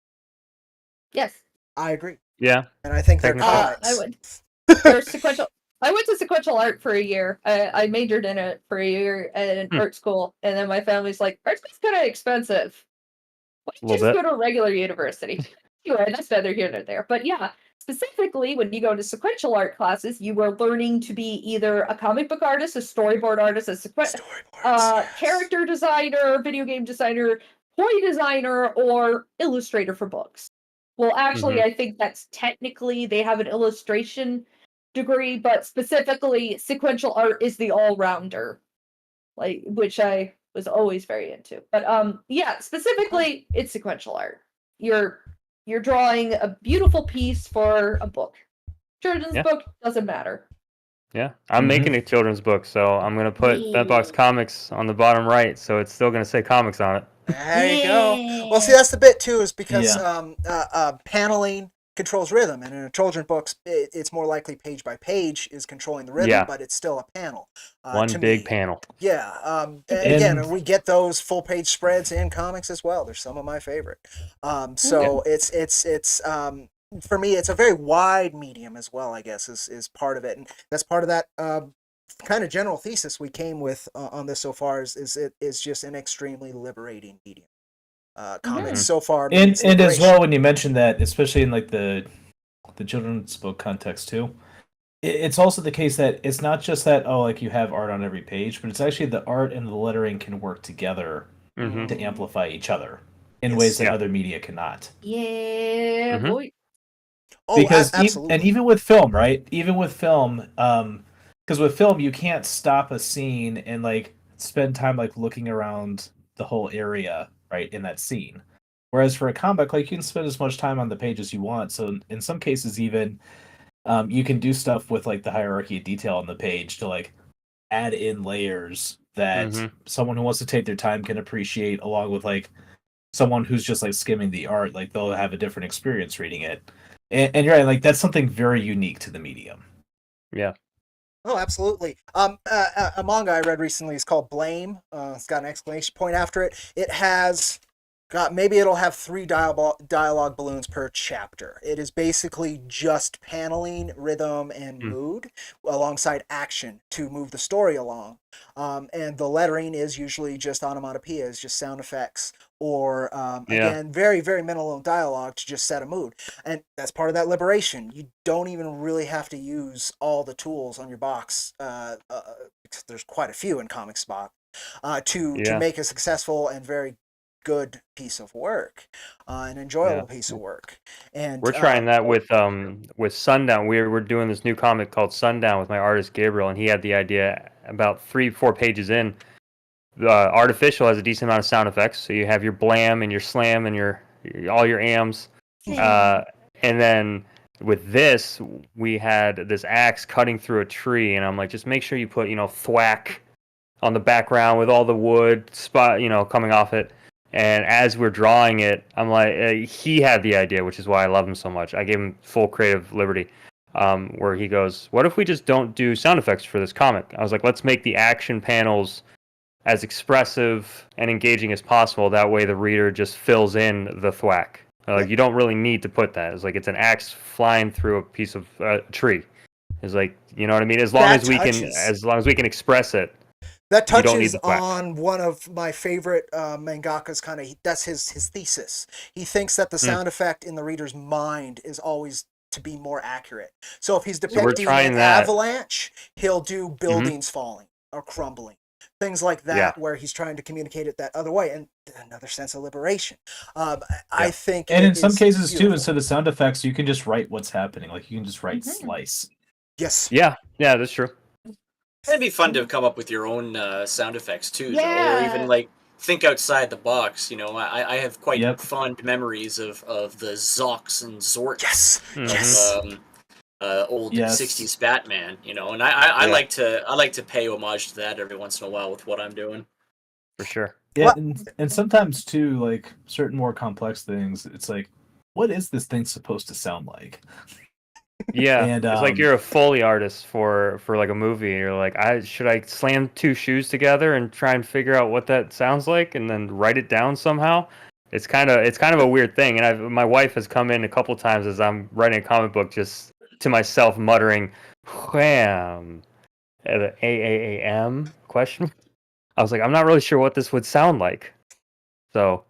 Speaker 6: Yes.
Speaker 2: I agree,
Speaker 4: Yeah.
Speaker 2: and I think they're
Speaker 4: Technically.
Speaker 2: comics.
Speaker 6: I would. They're sequential. I went to sequential art for a year. I majored in it for a year at art school, and then my family's like, art school's kind of expensive. Why don't you
Speaker 4: Little
Speaker 6: just
Speaker 4: bit.
Speaker 6: go to a regular university? Anyway, that's neither here nor there. But yeah, specifically when you go to sequential art classes, you are learning to be either a comic book artist, a storyboard artist, a
Speaker 2: Storyboards, yes.
Speaker 6: character designer, video game designer, toy designer, or illustrator for books. Well, actually, I think that's technically they have an illustration degree, but specifically sequential art is the all-rounder, like which I was always very into. But yeah, specifically it's sequential art. You're drawing a beautiful piece for a book. Children's
Speaker 4: Yeah.
Speaker 6: book doesn't matter.
Speaker 4: Yeah. I'm
Speaker 3: Mhm.
Speaker 4: making a children's book, so I'm gonna put Bedbox Comics on the bottom right, so it's still gonna say comics on it.
Speaker 2: There you go. Well, see, that's the bit too, is because paneling controls rhythm, and in a children's books, it's more likely page by page is controlling the rhythm,
Speaker 4: Yeah.
Speaker 2: but it's still a panel.
Speaker 4: One
Speaker 2: to
Speaker 4: big
Speaker 2: me.
Speaker 4: panel.
Speaker 2: Yeah. Again, we get those full page spreads in comics as well. They're some of my favorite. So it's for me, it's a very wide medium as well, I guess, is part of it, and that's part of that kind of general thesis we came with on this so far. Is it is just an extremely liberating medium. Comics so far,
Speaker 3: And
Speaker 2: means
Speaker 3: as
Speaker 2: liberation.
Speaker 3: well, when you mention that, especially in like the children's book context too, it's also the case that it's not just that like you have art on every page, but it's actually the art and the lettering can work together
Speaker 4: Mm-hmm.
Speaker 3: to amplify each other in
Speaker 2: Yes.
Speaker 3: ways that
Speaker 4: Yeah.
Speaker 3: other media cannot.
Speaker 6: Yeah,
Speaker 4: Mhm.
Speaker 6: boy.
Speaker 2: Oh,
Speaker 3: Because
Speaker 2: absolutely.
Speaker 3: and even with film, right? Even with film, because with film you can't stop a scene and like spend time like looking around the whole area, right, in that scene. Whereas for a comic, like you can spend as much time on the page as you want. So in some cases, even you can do stuff with like the hierarchy of detail on the page to like add in layers that
Speaker 4: Mhm.
Speaker 3: someone who wants to take their time can appreciate, along with like someone who's just like skimming the art, like they'll have a different experience reading it. And you're right, like that's something very unique to the medium.
Speaker 4: Yeah.
Speaker 2: Oh, absolutely. A manga I read recently is called Blame. It's got an exclamation point after it. It has maybe it'll have 3 dialogue balloons per chapter. It is basically just paneling, rhythm, and mood alongside action to move the story along. And the lettering is usually just onomatopoeias, just sound effects, or again, very, very minimal dialogue to just set a mood. And that's part of that liberation. You don't even really have to use all the tools on your box. There's quite a few in Comic Spot to make a successful and very good piece of work, an enjoyable piece of work. And
Speaker 4: we're trying that with Sundown. We're doing this new comic called Sundown with my artist Gabriel, and he had the idea about 3-4 pages in. Artificial has a decent amount of sound effects, so you have your blam and your slam and your all your ams, and then with this we had this axe cutting through a tree, and I'm like, just make sure you put thwack on the background with all the wood spot coming off it. And as we're drawing it, I'm like, he had the idea, which is why I love him so much. I gave him full creative liberty, where he goes, what if we just don't do sound effects for this comic? I was like, let's make the action panels as expressive and engaging as possible. That way the reader just fills in the thwack. Like, you don't really need to put that. It's like it's an axe flying through a piece of tree. It's like, you know what I mean? As long
Speaker 2: That
Speaker 4: as we can,
Speaker 2: touches.
Speaker 4: as long as we can express it,
Speaker 2: That
Speaker 4: you don't need
Speaker 2: touches
Speaker 4: the quack.
Speaker 2: on one of my favorite mangakas. That's his thesis. He thinks that the sound effect in the reader's mind is always to be more accurate. So if he's
Speaker 4: So we're
Speaker 2: depicting
Speaker 4: trying
Speaker 2: an
Speaker 4: that.
Speaker 2: avalanche, he'll do
Speaker 4: Mm-hmm.
Speaker 2: buildings falling or crumbling, things like that,
Speaker 4: Yeah.
Speaker 2: where he's trying to communicate it that other way, and another sense of liberation. I think,
Speaker 3: And
Speaker 2: it
Speaker 3: in some
Speaker 2: is
Speaker 3: cases too,
Speaker 2: beautiful.
Speaker 3: instead of sound effects, you can just write what's happening. Like you can just write
Speaker 6: Mhm.
Speaker 3: slice.
Speaker 2: Yes.
Speaker 4: Yeah, that's true.
Speaker 5: It'd be fun to come up with your own sound effects too, though, or
Speaker 6: Yeah.
Speaker 5: even like think outside the box. You know, I have quite
Speaker 3: Yep.
Speaker 5: fond memories of the Zocs and Zorks
Speaker 2: Yes.
Speaker 4: Mhm.
Speaker 2: Yes.
Speaker 5: of old
Speaker 3: Yes.
Speaker 5: '60s Batman. You know, and I
Speaker 4: Yeah.
Speaker 5: like to pay homage to that every once in a while with what I'm doing.
Speaker 4: For sure.
Speaker 3: Yeah,
Speaker 2: Well-
Speaker 3: and sometimes too, like certain more complex things, it's like, what is this thing supposed to sound like?
Speaker 4: Yeah,
Speaker 3: And,
Speaker 4: it's like you're a Foley artist for like a movie. You're like, should I slam two shoes together and try and figure out what that sounds like, and then write it down somehow. It's kind of a weird thing. And my wife has come in a couple times as I'm writing a comic book, just to myself muttering, "Wham!" at AAAM question. I was like, I'm not really sure what this would sound like. So,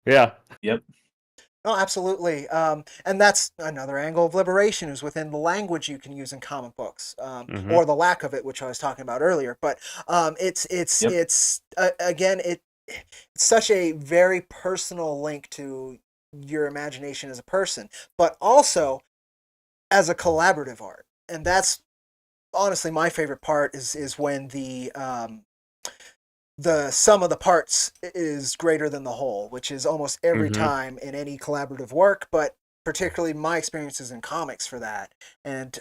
Speaker 4: yeah.
Speaker 3: Yep.
Speaker 2: Oh, absolutely. And that's another angle of liberation, is within the language you can use in comic books,
Speaker 4: Mhm.
Speaker 2: or the lack of it, which I was talking about earlier. But it's again, it's such a very personal link to your imagination as a person, but also as a collaborative art. And that's honestly my favorite part, is when the sum of the parts is greater than the whole, which is almost every
Speaker 4: Mhm.
Speaker 2: time in any collaborative work, but particularly my experiences in comics for that. And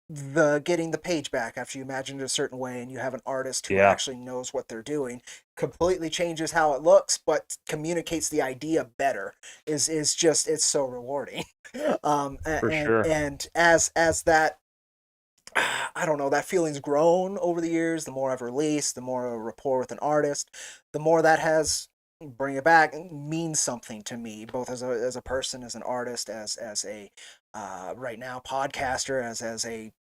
Speaker 2: the getting the page back after you imagined it a certain way and you have an artist who
Speaker 4: Yeah.
Speaker 2: actually knows what they're doing, completely changes how it looks, but communicates the idea better, is just, it's so rewarding.
Speaker 4: For
Speaker 2: and
Speaker 4: sure.
Speaker 2: and as that, I don't know, that feeling's grown over the years. The more I've released, the more a rapport with an artist, the more that has, bring it back, means something to me, both as a person, as an artist, as a right now podcaster, as a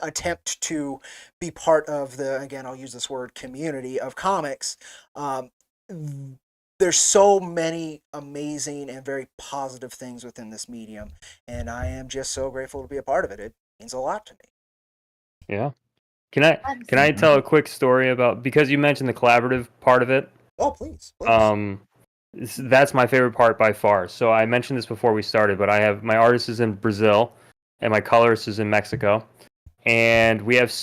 Speaker 2: attempt to be part of the, again, I'll use this word, community of comics. There's so many amazing and very positive things within this medium, and I am just so grateful to be a part of it. It means a lot to me.
Speaker 4: Yeah. Can I tell a quick story about, because you mentioned the collaborative part of it?
Speaker 2: Oh, please.
Speaker 4: That's my favorite part by far. So I mentioned this before we started, but I have my artist is in Brazil and my colorist is in Mexico. And we have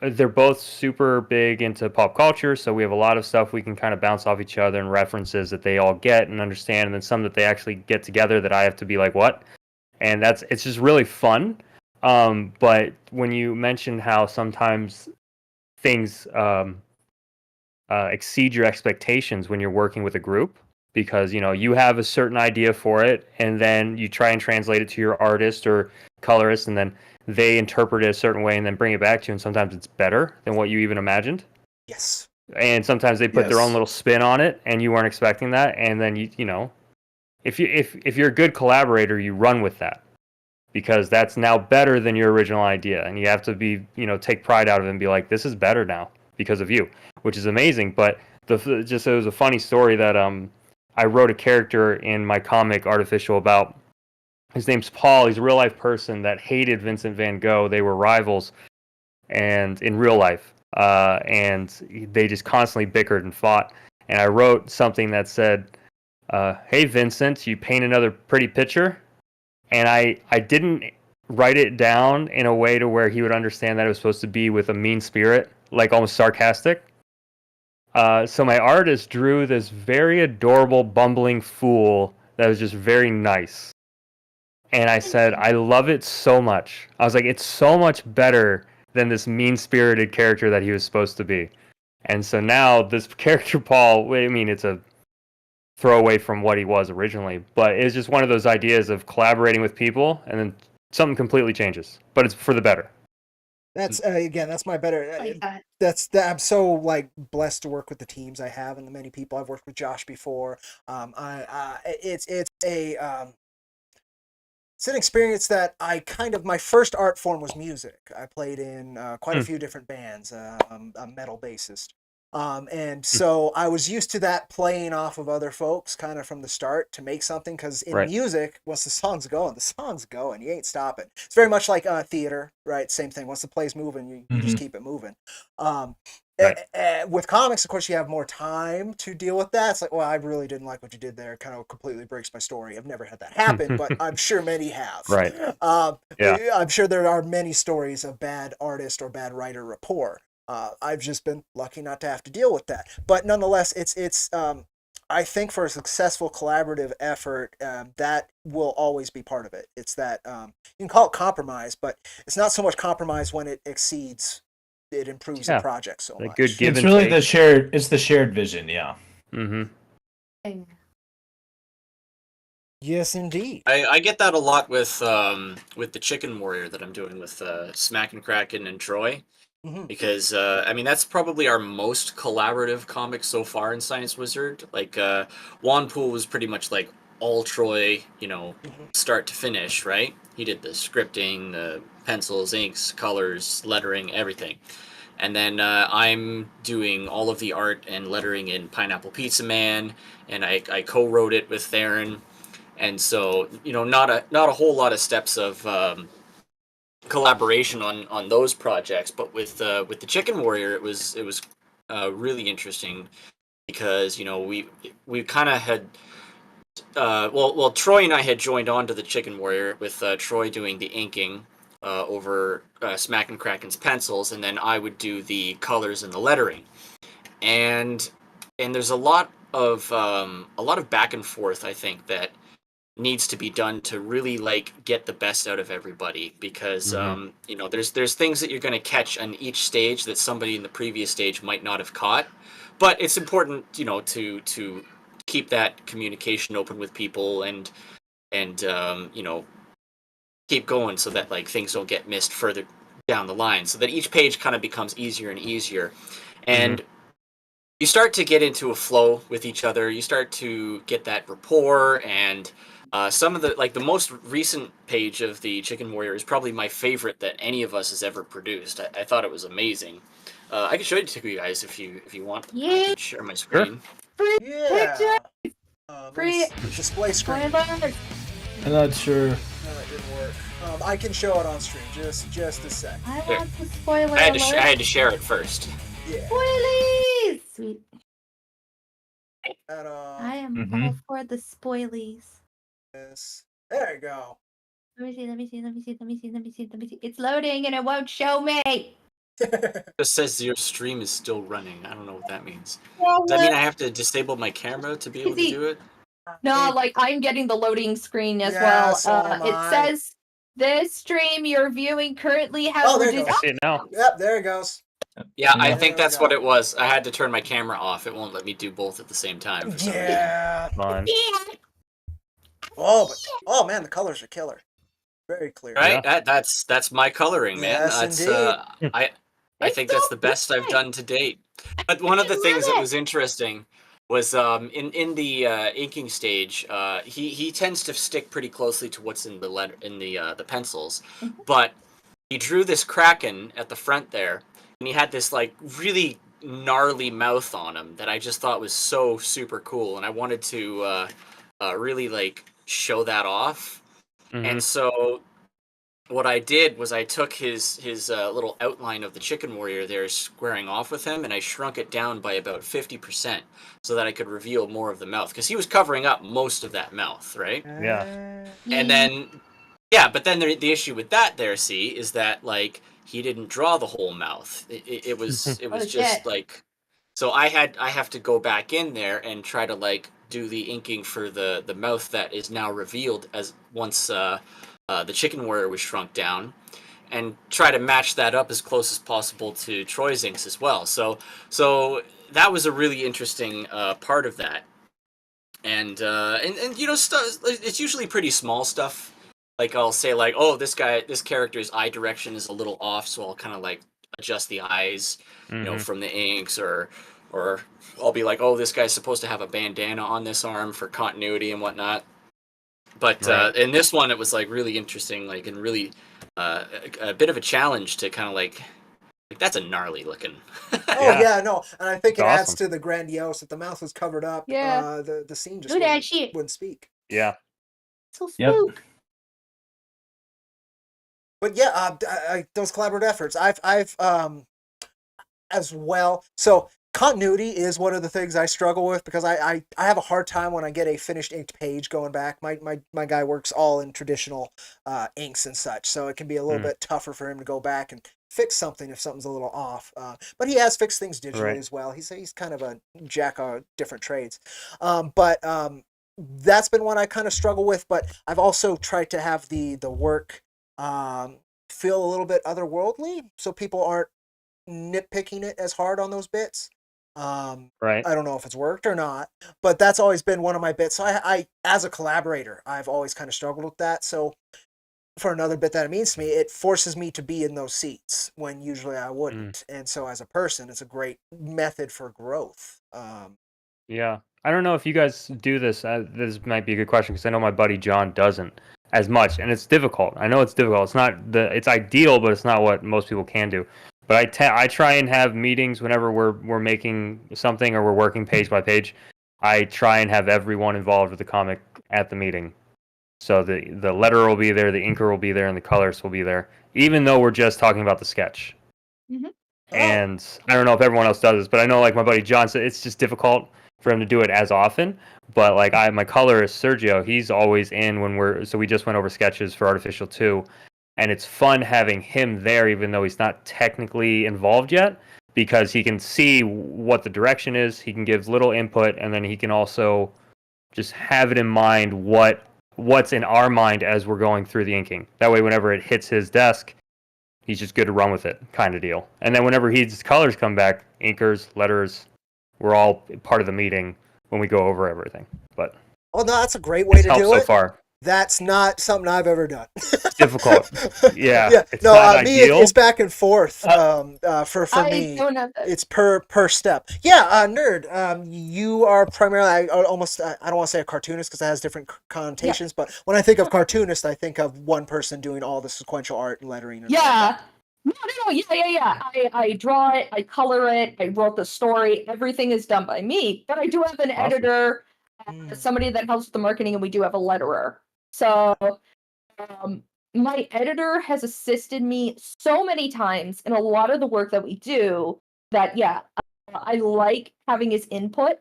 Speaker 4: they're both super big into pop culture, so we have a lot of stuff we can kind of bounce off each other and references that they all get and understand, and then some that they actually get together that I have to be like, what? And it's just really fun. But when you mention how sometimes things exceed your expectations when you're working with a group, because you have a certain idea for it and then you try and translate it to your artist or colorist, and then they interpret it a certain way and then bring it back to you, and sometimes it's better than what you even imagined,
Speaker 2: Yes.
Speaker 4: and sometimes they put their own
Speaker 3: Yes.
Speaker 4: little spin on it and you weren't expecting that, and then if you're a good collaborator, you run with that, because that's now better than your original idea, and you have to be take pride out of it and be like, this is better now because of you, which is amazing. But it was a funny story that I wrote a character in my comic Artificial about. His name's Paul. He's a real life person that hated Vincent van Gogh. They were rivals, and in real life, and they just constantly bickered and fought. And I wrote something that said, "Hey Vincent, you paint another pretty picture." And I didn't write it down in a way to where he would understand that it was supposed to be with a mean spirit, like almost sarcastic. So my artist drew this very adorable, bumbling fool that was just very nice. And I said, I love it so much. I was like, it's so much better than this mean-spirited character that he was supposed to be. And so now this character, Paul, I mean, it's a throwaway from what he was originally, but it's just one of those ideas of collaborating with people and then something completely changes, but it's for the better.
Speaker 2: That's again, that's my better.
Speaker 6: Like that.
Speaker 2: I'm so like blessed to work with the teams I have and the many people I've worked with. Josh before. It's a it's an experience that my first art form was music. I played in quite a few different bands. I'm a metal bassist. And so I was used to that playing off of other folks kind of from the start to make something, because in
Speaker 4: Right.
Speaker 2: music, once the song's going, you ain't stopping. It's very much like theater, right? Same thing. Once the play's moving, you just keep it moving.
Speaker 4: Right.
Speaker 2: With comics, of course, you have more time to deal with that. It's like, well, I really didn't like what you did there. It kind of completely breaks my story. I've never had that happen, but I'm sure many have.
Speaker 4: Right. Yeah.
Speaker 2: I'm sure there are many stories of bad artist or bad writer rapport. I've just been lucky not to have to deal with that. But nonetheless, it's I think for a successful collaborative effort, that will always be part of it. It's that you can call it compromise, but it's not so much compromise when it exceeds. It improves the project so
Speaker 4: A
Speaker 2: much.
Speaker 4: good give
Speaker 3: It's
Speaker 4: and
Speaker 3: really
Speaker 4: take.
Speaker 3: the shared vision, yeah.
Speaker 4: Mm-hmm.
Speaker 2: Yes, indeed.
Speaker 5: I get that a lot with the Chicken Warrior that I'm doing with Smack and Kraken and Troy, because I mean that's probably our most collaborative comic so far in Science Wizard. Like Wanpool was pretty much like all Troy, start to finish, right? He did the scripting, the pencils, inks, colors, lettering, everything. And then I'm doing all of the art and lettering in Pineapple Pizza Man, and I co-wrote it with Theron. And so, not a whole lot of steps of collaboration on those projects, but with the Chicken Warrior, it was really interesting because we kind of had Troy and I had joined on to the Chicken Warrior with Troy doing the inking over Smack and Kraken's pencils, and then I would do the colors and the lettering, and there's a lot of back and forth, I think, that needs to be done to really like get the best out of everybody, because there's things that you're going to catch on each stage that somebody in the previous stage might not have caught, but it's important to keep that communication open with people and keep going so that like things don't get missed further down the line, so that each page kind of becomes easier and easier, and you start to get into a flow with each other. You start to get that rapport, and some of the most recent page of the Chicken Warrior is probably my favorite that any of us has ever produced. I thought it was amazing. I can show it to you guys if you want. I
Speaker 6: Yeah.
Speaker 5: can share my screen.
Speaker 2: Yeah.
Speaker 6: Free
Speaker 2: Display screen.
Speaker 6: spoilers.
Speaker 3: I'm not sure.
Speaker 2: No, it didn't work. I can show it on stream. Just a sec.
Speaker 6: I
Speaker 5: There.
Speaker 6: want the spoiler
Speaker 5: I
Speaker 6: alert.
Speaker 5: had to share it first.
Speaker 2: Yeah.
Speaker 6: Spoilies! Sweet.
Speaker 2: And,
Speaker 6: I am all for the spoilies.
Speaker 2: there you go.
Speaker 6: Let me see. It's loading and it won't show me.
Speaker 5: It just says your stream is still running. I don't know what that means. Does that mean I have to disable my camera to be able to do it?
Speaker 6: No, like I'm getting the loading screen as
Speaker 2: Yeah,
Speaker 6: well.
Speaker 2: so am
Speaker 6: It
Speaker 2: I.
Speaker 6: says this stream you're viewing currently has
Speaker 2: Oh, there it
Speaker 6: reduced.
Speaker 2: goes.
Speaker 4: See it now.
Speaker 2: Yep, there it goes.
Speaker 5: Yeah, I
Speaker 3: Yeah.
Speaker 5: think
Speaker 2: There we
Speaker 5: that's
Speaker 2: go.
Speaker 5: what it was. I had to turn my camera off. It won't let me do both at the same time. For some reason.
Speaker 2: Yeah.
Speaker 4: Fine.
Speaker 2: Oh man, the colors are killer. Very clear.
Speaker 5: Right? That's my coloring, man.
Speaker 2: Yes,
Speaker 5: That's
Speaker 2: indeed.
Speaker 5: I think that's the best I've done to date. But one of the things that was interesting was in the inking stage, he tends to stick pretty closely to what's in the pencils, but he drew this Kraken at the front there, and he had this like really gnarly mouth on him that I just thought was so super cool, and I wanted to really like show that off. And so what I did was I took his little outline of the Chicken Warrior there squaring off with him, and I shrunk it down by about 50% so that I could reveal more of the mouth, because he was covering up most of that mouth, right?
Speaker 4: Yeah.
Speaker 5: And then but then the issue with that there, see, is that like he didn't draw the whole mouth. It was just like, so I have to go back in there and try to like do the inking for the mouth that is now revealed as once the Chicken Warrior was shrunk down, and try to match that up as close as possible to Troy's inks as well. So that was a really interesting part of that, and stuff. It's usually pretty small stuff. Like I'll say like, oh, this character's eye direction is a little off, so I'll kind of like adjust the eyes, from the inks, or I'll be like, oh, this guy's supposed to have a bandana on this arm for continuity and whatnot. But
Speaker 4: Right.
Speaker 5: in this one, it was like really interesting, like and really a bit of a challenge to kind of like that's a gnarly looking.
Speaker 2: Oh
Speaker 4: Yeah.
Speaker 2: yeah, no, and I think
Speaker 4: It's
Speaker 2: it adds
Speaker 4: awesome.
Speaker 2: to the grandiose. If the mouth was covered up,
Speaker 6: Yeah.
Speaker 2: the scene just
Speaker 6: Look at that
Speaker 2: wouldn't,
Speaker 6: shit.
Speaker 2: wouldn't speak.
Speaker 4: Yeah.
Speaker 6: So
Speaker 3: Yep.
Speaker 6: spook.
Speaker 2: But yeah, those collaborative efforts, I've as well. So continuity is one of the things I struggle with because I have a hard time when I get a finished inked page going back. My guy works all in traditional inks and such, so it can be a little
Speaker 4: Mm.
Speaker 2: bit tougher for him to go back and fix something if something's a little off. But he has fixed things digitally
Speaker 4: Right.
Speaker 2: as well. He's kind of a jack of different trades. But that's been one I kind of struggle with. But I've also tried to have the work feel a little bit otherworldly, so people aren't nitpicking it as hard on those bits.
Speaker 4: Right.
Speaker 2: I don't know if it's worked or not, but that's always been one of my bits. So I as a collaborator, I've always kind of struggled with that. So for another bit that it means to me, it forces me to be in those seats when usually I wouldn't. And so as a person, it's a great method for growth.
Speaker 4: Yeah. I don't know if you guys do this. This might be a good question because I know my buddy John doesn't as much, and it's difficult. I know it's difficult. It's ideal, but it's not what most people can do. But I try and have meetings whenever we're making something or we're working page by page. I try and have everyone involved with the comic at the meeting. So the letterer will be there, the inker will be there, and the colorist will be there, even though we're just talking about the sketch.
Speaker 6: Mhm.
Speaker 4: And I don't know if everyone else does this, but I know like my buddy John said it's just difficult for him to do it as often. But like my colorist Sergio, he's always in when we just went over sketches for Artificial 2, and it's fun having him there even though he's not technically involved yet because he can see what the direction is, he can give little input, and then he can also just have it in mind what's in our mind as we're going through the inking. That way whenever it hits his desk, he's just good to run with it, kind of deal. And then whenever his colors come back, inkers, letterers, we're all part of the meeting when we go over everything. But
Speaker 2: Oh no, that's a great way
Speaker 4: it's
Speaker 2: to
Speaker 4: helped
Speaker 2: do
Speaker 4: so
Speaker 2: it.
Speaker 4: far.
Speaker 2: That's not something I've ever done.
Speaker 4: It's difficult. Yeah,
Speaker 2: Yeah.
Speaker 4: it's
Speaker 2: No,
Speaker 4: not
Speaker 2: me,
Speaker 4: ideal.
Speaker 2: it's back and forth. For
Speaker 6: I
Speaker 2: me,
Speaker 6: don't have that.
Speaker 2: it's per step. Yeah, nerd. You are primarily almost. I don't want to say a cartoonist because it has different connotations. But when I think of cartoonist, I think of one person doing all the sequential art and lettering. And all that.
Speaker 6: Yeah. No, yeah. I draw it, I color it, I wrote the story. Everything is done by me. But I do have an
Speaker 4: Awesome.
Speaker 6: editor,
Speaker 2: Mm.
Speaker 6: somebody that helps with the marketing, and we do have a letterer. So my editor has assisted me so many times in a lot of the work that we do that, yeah, I like having his input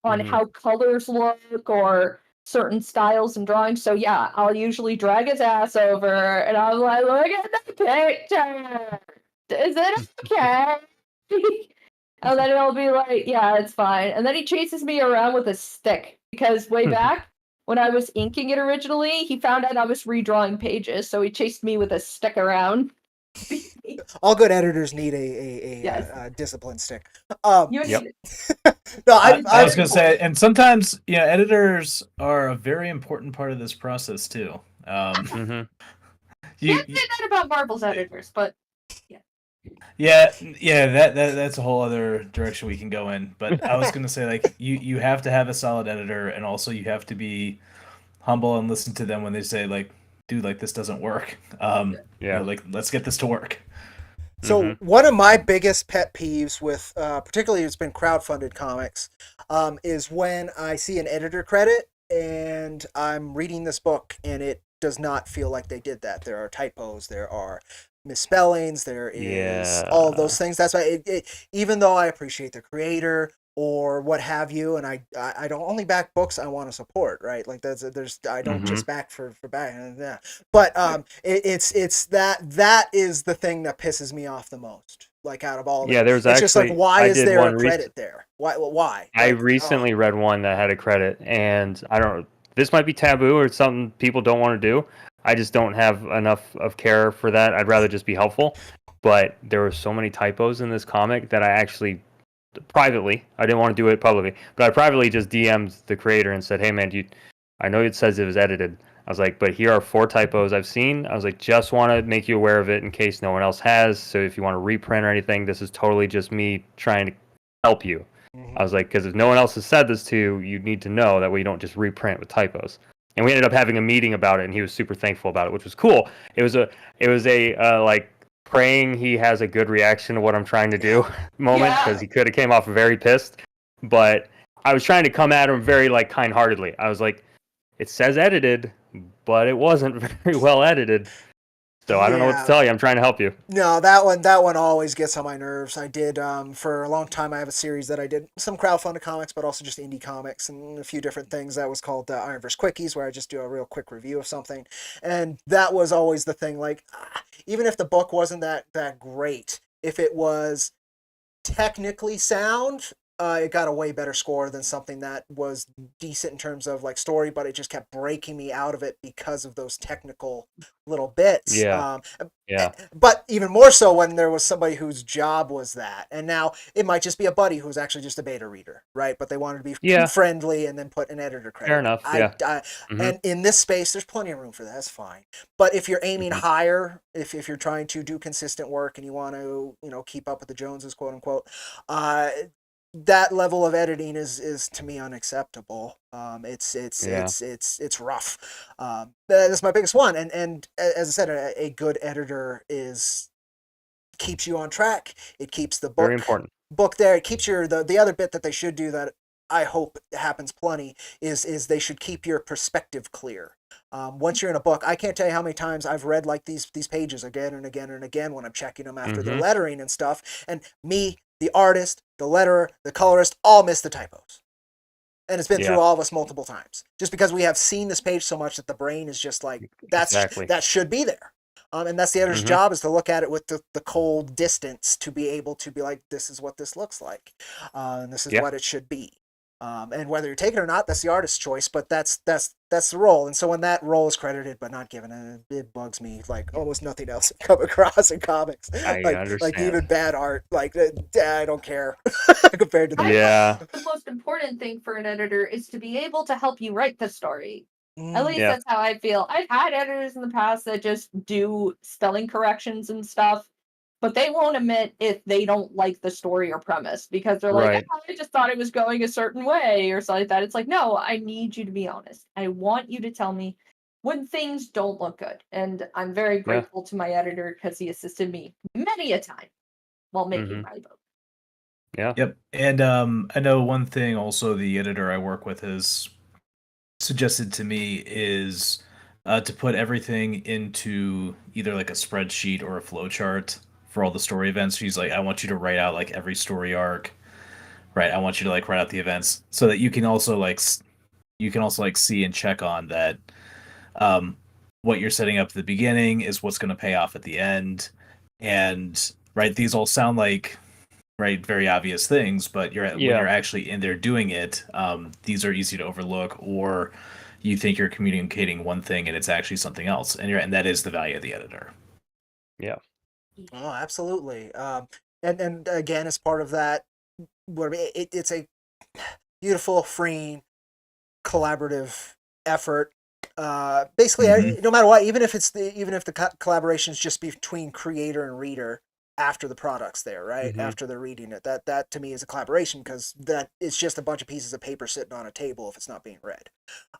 Speaker 6: on
Speaker 4: Mhm.
Speaker 6: how colors look or certain styles and drawings. So yeah, I'll usually drag his ass over and I'm like, look at the picture. Is it okay? And then he'll be like, yeah, it's fine. And then he chases me around with a stick because way back when I was inking it originally, he found out I was redrawing pages, so he chased me with a stick around.
Speaker 2: All good editors need a
Speaker 6: Yes.
Speaker 2: discipline stick.
Speaker 6: You
Speaker 4: Yep.
Speaker 6: need
Speaker 2: No,
Speaker 3: I was gonna say, and sometimes, editors are a very important part of this process too.
Speaker 4: Mhm.
Speaker 3: You,
Speaker 6: can't say that about Marvel's editors, but
Speaker 3: yeah, that's a whole other direction we can go in. But I was gonna say, like, you have to have a solid editor, and also you have to be humble and listen to them when they say, like, dude, like, this doesn't work.
Speaker 4: Yeah.
Speaker 3: Like, let's get this to work.
Speaker 2: So
Speaker 4: Mhm.
Speaker 2: one of my biggest pet peeves with, particularly it's been crowdfunded comics, is when I see an editor credit and I'm reading this book and it does not feel like they did that. There are typos, there are misspellings, there is all of those things. That's why even though I appreciate the creator or what have you, and I don't only back books I want to support, right? Like there's I don't just back for back, yeah. But it's that is the thing that pisses me off the most. Like out of all of
Speaker 4: Yeah,
Speaker 2: it,
Speaker 4: there's
Speaker 2: it's just like
Speaker 4: actually
Speaker 2: why
Speaker 4: I
Speaker 2: is
Speaker 4: did
Speaker 2: there
Speaker 4: one
Speaker 2: a credit there? Why?
Speaker 4: I
Speaker 2: Like,
Speaker 4: recently read one that had a credit, and I don't. This might be taboo or something people don't want to do. I just don't have enough of care for that. I'd rather just be helpful. But there were so many typos in this comic that I actually privately, I didn't want to do it publicly, but I privately just DM'd the creator and said, "Hey man, I know it says it was edited." I was like, "But here are 4 typos I've seen." I was like, "Just want to make you aware of it in case no one else has. So if you want to reprint or anything, this is totally just me trying to help you." I was like, because if no one else has said this to you, you need to know that way you don't just reprint with typos. and we ended up having a meeting about it, and he was super thankful about it, which was cool. It was a like praying he has a good reaction to what I'm trying to do moment,
Speaker 6: Yeah.
Speaker 4: because he could have came off very pissed, but I was trying to come at him very like kind-heartedly. I was like, it says edited, but it wasn't very well edited. So I don't know what to
Speaker 2: Yeah.
Speaker 4: tell you. I'm trying to help you.
Speaker 2: No, that one always gets on my nerves. I did for a long time. I have a series that I did some crowdfunded comics, but also just indie comics and a few different things. That was called IronVerse Quickies, where I just do a real quick review of something, and that was always the thing. Like, even if the book wasn't that great, if it was technically sound, it got a way better score than something that was decent in terms of like story, but it just kept breaking me out of it because of those technical little bits.
Speaker 4: Yeah. Yeah.
Speaker 2: But even more so when there was somebody whose job was that. And now it might just be a buddy who's actually just a beta reader, right? But they wanted to be
Speaker 4: Yeah.
Speaker 2: friendly and then put an editor credit.
Speaker 4: Fair enough. Yeah.
Speaker 2: And in this space, there's plenty of room for that. That's fine. But if you're aiming higher, if you're trying to do consistent work and you want to, keep up with the Joneses, quote unquote, that level of editing is to me unacceptable. It's rough. That's my biggest one. And as I said, a good editor keeps you on track. It keeps the
Speaker 4: Very important.
Speaker 2: book there. It keeps the other bit that they should do that I hope happens plenty is they should keep your perspective clear. Once you're in a book, I can't tell you how many times I've read like these pages again and again and again when I'm checking them after the lettering and stuff. And me, the artist, the letterer, the colorist, all miss the typos. And it's been through all of us multiple times. Just because we have seen this page so much that the brain is just like, that should be there. And that's the editor's job, is to look at it with the cold distance to be able to be like, this is what this looks like. And this is what it should be. And whether you take it or not, that's the artist's choice, but that's the role. And so when that role is credited but not given, it bugs me like almost nothing else I've come across in comics.
Speaker 4: I understand.
Speaker 2: Like even bad art, like I don't care compared to that.
Speaker 4: Yeah.
Speaker 6: The most important thing for an editor is to be able to help you write the story. At least that's how I feel. I've had editors in the past that just do spelling corrections and stuff, but they won't admit if they don't like the story or premise, because they're like, I just thought it was going a certain way or something like that. It's like, no, I need you to be honest. I want you to tell me when things don't look good. And I'm very grateful to my editor because he assisted me many a time while making my book.
Speaker 4: Yeah.
Speaker 3: Yep. And I know one thing also the editor I work with has suggested to me is to put everything into either like a spreadsheet or a flowchart for all the story events. She's like, I want you to write out like every story arc, right? I want you to like write out the events so that you can also like see and check on that what you're setting up at the beginning is what's going to pay off at the end. And right, these all sound like very obvious things, but when you're actually in there doing it, these are easy to overlook, or you think you're communicating one thing and it's actually something else, and that is the value of the editor.
Speaker 4: Yeah.
Speaker 2: Oh, absolutely. And again, as part of that, it's a beautiful, freeing, collaborative effort. Basically, no matter what, even if the collaboration is just between creator and reader after the product's there, right? After they're reading it, that to me is a collaboration, because that it's just a bunch of pieces of paper sitting on a table if it's not being read.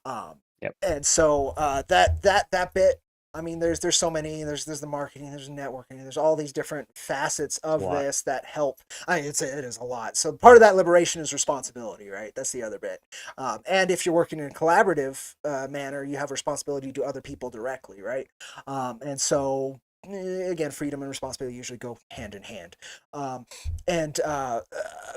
Speaker 2: And so that bit, I mean, there's so many. There's the marketing, there's networking, there's all these different facets of this that help. I mean, it is a lot. So part of that liberation is responsibility, right? That's the other bit. And if you're working in a collaborative manner, you have responsibility to other people directly, right? And so again, freedom and responsibility usually go hand in hand. And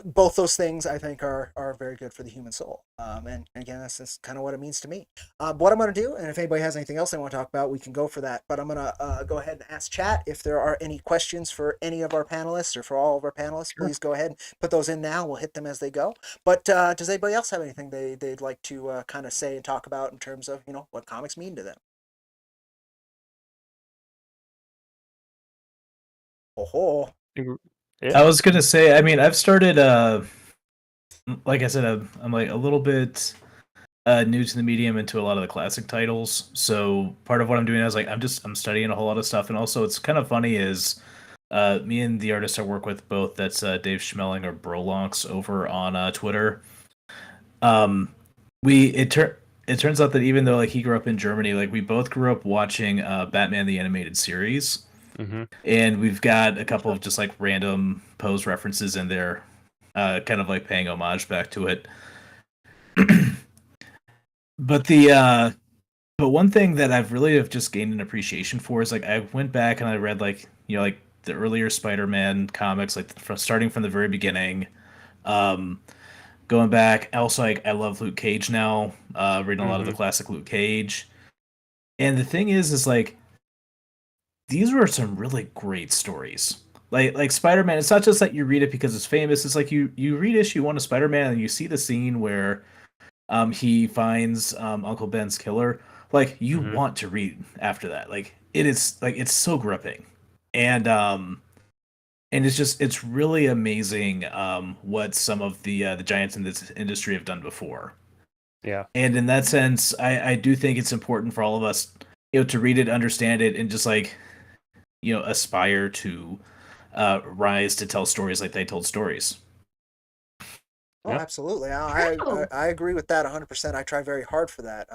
Speaker 2: both those things I think are very good for the human soul. And again, that's kind of what it means to me. What I'm going to do, and if anybody has anything else they want to talk about, we can go for that. But I'm going to go ahead and ask chat if there are any questions for any of our panelists or for all of our panelists. Please go ahead and put those in now. We'll hit them as they go. But does anybody else have anything they'd like to kind of say and talk about in terms of, what comics mean to them? Oh.
Speaker 3: I was gonna say, I mean, I've started like I said, I'm like a little bit new to the medium, into a lot of the classic titles. So part of what I'm doing is like I'm studying a whole lot of stuff, and also it's kind of funny is me and the artist I work with both, that's Dave Schmeling or Brolonks over on Twitter. it turns out that even though like he grew up in Germany, like we both grew up watching Batman the Animated Series,
Speaker 4: Hmm.
Speaker 3: and we've got a couple of just like random pose references in there, kind of like paying homage back to it. But but one thing that I've really have just gained an appreciation for is like I went back and I read like like the earlier Spider-Man comics, like starting from the very beginning. Um, Going back, also like I love Luke Cage now. Reading a lot of the
Speaker 4: Hmm.
Speaker 3: classic Luke Cage, and the thing is like these were some really great stories. Like Spider-Man, it's not just that you read it because it's famous. It's like you read issue 1 of Spider-Man and you see the scene where he finds Uncle Ben's killer. Like you
Speaker 4: Hmm.
Speaker 3: want to read after that. Like it is like it's so gripping. And it's just it's really amazing what some of the giants in this industry have done before.
Speaker 4: Yeah.
Speaker 3: And in that sense, I do think it's important for all of us, to read it, understand it, and just like, aspire to rise to tell stories like they told stories.
Speaker 2: Oh,
Speaker 4: Yeah.
Speaker 2: absolutely. I agree with that 100%. I try very hard for that.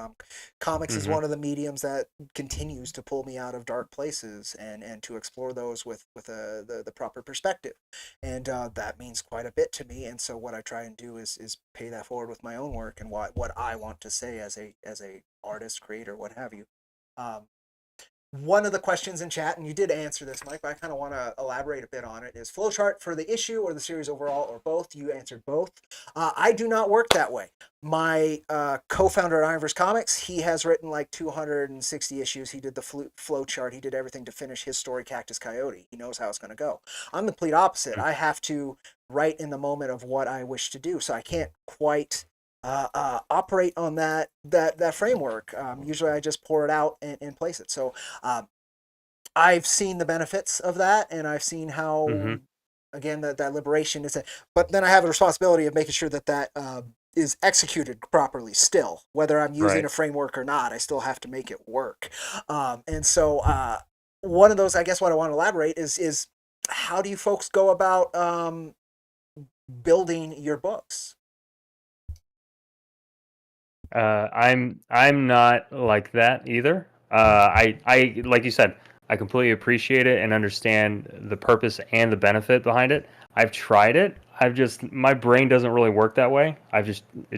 Speaker 2: Comics is
Speaker 4: Hmm.
Speaker 2: one of the mediums that continues to pull me out of dark places and to explore those with the proper perspective. And that means quite a bit to me. And so what I try and do is pay that forward with my own work and what I want to say as a artist, creator, what have you. Um, One of the questions in chat, and you did answer this, Mike, but I kind of want to elaborate a bit on it, is flowchart for the issue or the series overall or both? You answered both. I do not work that way. My co-founder at IronVerse Comics, he has written like 260 issues. He did the flowchart. He did everything to finish his story, Cactus Coyote. He knows how it's going to go. I'm the complete opposite. I have to write in the moment of what I wish to do, so I can't quite operate on that framework. Usually, I just pour it out and place it. So I've seen the benefits of that, and I've seen how,
Speaker 4: Hmm.
Speaker 2: again, that liberation is. But then I have a responsibility of making sure that is executed properly. Still, whether I'm using
Speaker 4: Right.
Speaker 2: a framework or not, I still have to make it work. And so one of those, I guess, what I want to elaborate is how do you folks go about building your books?
Speaker 4: I'm not like that either. I like you said, I completely appreciate it and understand the purpose and the benefit behind it. I've tried it. I've just my brain doesn't really work that way. It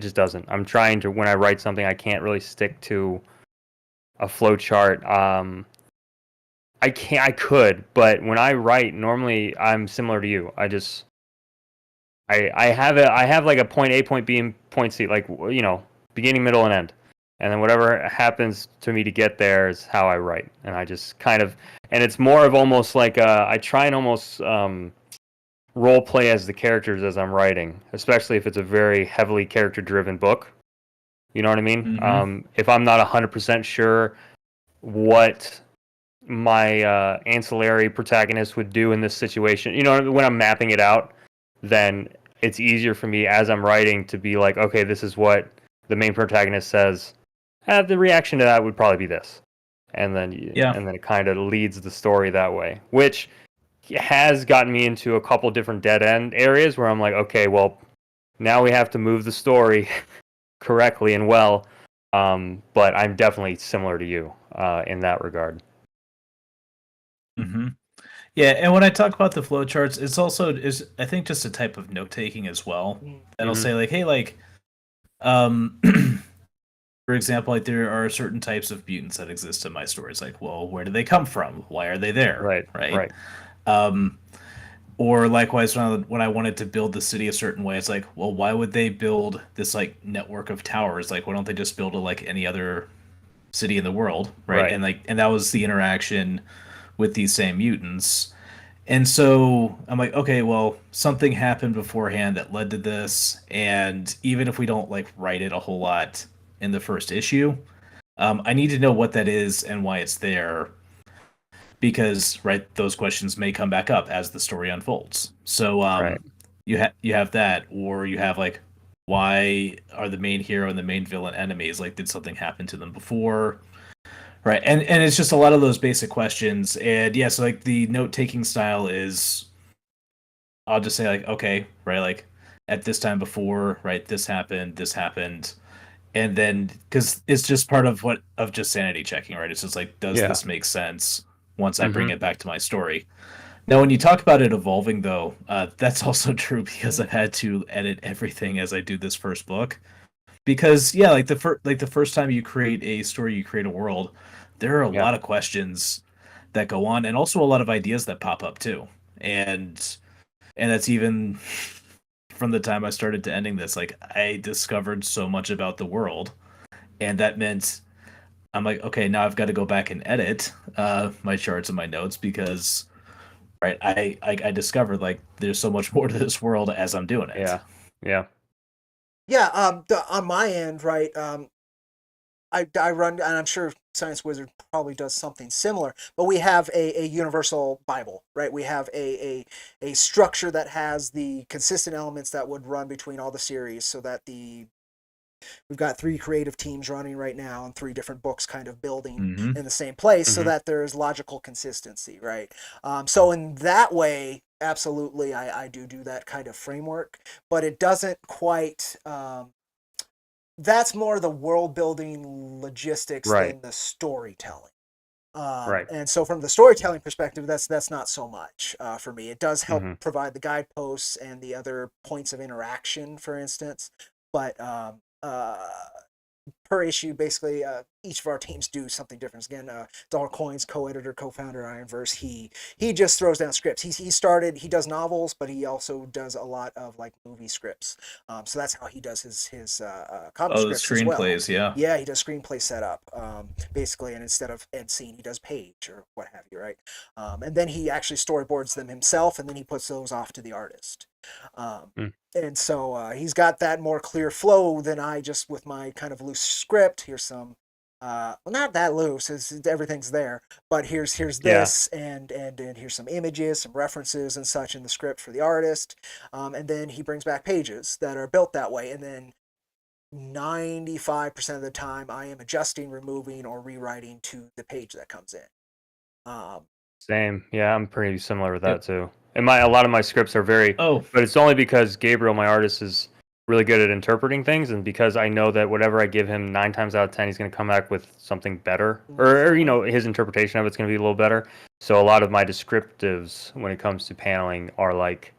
Speaker 4: just doesn't. I'm trying to when I write something, I can't really stick to a flow chart. I could, but when I write, normally I'm similar to you. I have like a point A, point B, and point C, like beginning, middle, and end, and then whatever happens to me to get there is how I write, and I just kind of, and it's more of almost like I try and almost role play as the characters as I'm writing, especially if it's a very heavily character driven book. You know what I mean?
Speaker 3: Hmm.
Speaker 4: If I'm not 100% sure what my ancillary protagonist would do in this situation, when I'm mapping it out, then it's easier for me as I'm writing to be like, okay, this is what the main protagonist says. The reaction to that would probably be this, and then
Speaker 3: Yeah.
Speaker 4: and then it kind of leads the story that way, which has gotten me into a couple different dead end areas where I'm like, okay, well, now we have to move the story correctly and well. But I'm definitely similar to you in that regard.
Speaker 3: Hmm. Yeah, and when I talk about the flowcharts, it's also is I think just a type of note taking as well. That'll
Speaker 4: Hmm.
Speaker 3: say like, hey, like, um, for example, like there are certain types of mutants that exist in my stories. Like, well, where do they come from? Why are they there?
Speaker 4: Right,
Speaker 3: Right.
Speaker 4: right,
Speaker 3: Um, or likewise, when I wanted to build the city a certain way, it's like, well, why would they build this like network of towers? Like, why don't they just build it like any other city in the world, right?
Speaker 4: right.
Speaker 3: And that was the interaction with these same mutants. And so I'm like, okay, well, something happened beforehand that led to this, and even if we don't like write it a whole lot in the first issue, I need to know what that is and why it's there, because right, those questions may come back up as the story unfolds. So
Speaker 4: Right.
Speaker 3: you have that, or you have like, why are the main hero and the main villain enemies? Like, did something happen to them before? Right, and it's just a lot of those basic questions, and yeah, so like the note taking style is, I'll just say like, okay, right, like at this time before, right, this happened, and then because it's just part of just sanity checking, right? It's just like, does
Speaker 4: Yeah.
Speaker 3: this make sense once I bring
Speaker 4: Mhm.
Speaker 3: it back to my story? Now, when you talk about it evolving, though, that's also true because I've had to edit everything as I do this first book. Because yeah, like the first time you create a story, you create a world, there are a
Speaker 4: Yeah.
Speaker 3: lot of questions that go on, and also a lot of ideas that pop up too. And that's even from the time I started to ending this. Like I discovered so much about the world, and that meant I'm like, okay, now I've got to go back and edit my charts and my notes because right, I discovered like there's so much more to this world as I'm doing it.
Speaker 4: Yeah. Yeah.
Speaker 2: Yeah, on my end, right, I run, and I'm sure Science Wizard probably does something similar, but we have a universal Bible, right? We have a structure that has the consistent elements that would run between all the series so that we've got 3 creative teams running right now and 3 different books kind of building
Speaker 3: Hmm.
Speaker 2: in the same place so
Speaker 4: Mhm.
Speaker 2: that there's logical consistency, right? So in that way, absolutely, I do that kind of framework, but it doesn't quite. That's more the world building logistics
Speaker 4: Right.
Speaker 2: than the storytelling.
Speaker 4: Right.
Speaker 2: And so from the storytelling perspective, that's not so much for me. It does help
Speaker 4: Mhm.
Speaker 2: provide the guideposts and the other points of interaction, for instance. But per issue, basically, each of our teams do something different. Again, Dollar Coins co-editor, co-founder, IronVerse. He just throws down scripts. He does novels, but he also does a lot of like movie scripts. So that's how he does his comic
Speaker 3: Oh, the
Speaker 2: scripts as well.
Speaker 3: screenplays, yeah.
Speaker 2: Yeah, he does screenplay setup, basically, and instead of end scene, he does page or what have you, right? And then he actually storyboards them himself, and then he puts those off to the artist. Um,
Speaker 4: Mm.
Speaker 2: and so he's got that more clear flow than I just with my kind of loose script. Here's some, well, not that loose. Everything's there, but here's
Speaker 4: Yeah.
Speaker 2: this, and here's some images, some references, and such in the script for the artist. And then he brings back pages that are built that way, and then 95% of the time I am adjusting, removing, or rewriting to the page that comes in. Um,
Speaker 4: Same. Yeah, I'm pretty similar with
Speaker 3: Yep.
Speaker 4: that too. And a lot of my scripts are very,
Speaker 3: Oh,
Speaker 4: but it's only because Gabriel, my artist, is really good at interpreting things, and because I know that whatever I give him, 9 times out of 10, he's going to come back with something better, or his interpretation of it's going to be a little better. So a lot of my descriptives when it comes to paneling are like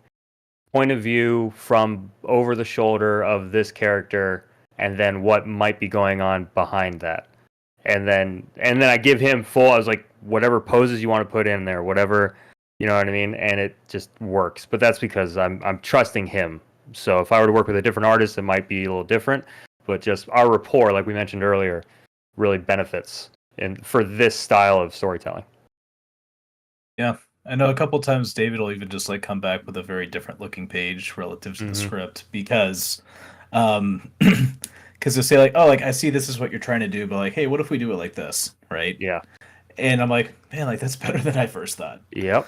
Speaker 4: point of view from over the shoulder of this character, and then what might be going on behind that. And then I give him full. I was like, whatever poses you want to put in there, whatever, you know what I mean, and it just works. But that's because I'm trusting him. So if I were to work with a different artist, it might be a little different. But just our rapport, like we mentioned earlier, really benefits and for this style of storytelling.
Speaker 3: yeah. I know a couple times David will even just like come back with a very different looking page relative to the
Speaker 4: Hmm.
Speaker 3: script because because they'll say like, oh, like I see this is what you're trying to do, but like, hey, what if we do it like this, right?
Speaker 4: Yeah.
Speaker 3: And I'm like, man, like that's better than I first thought.
Speaker 4: Yep.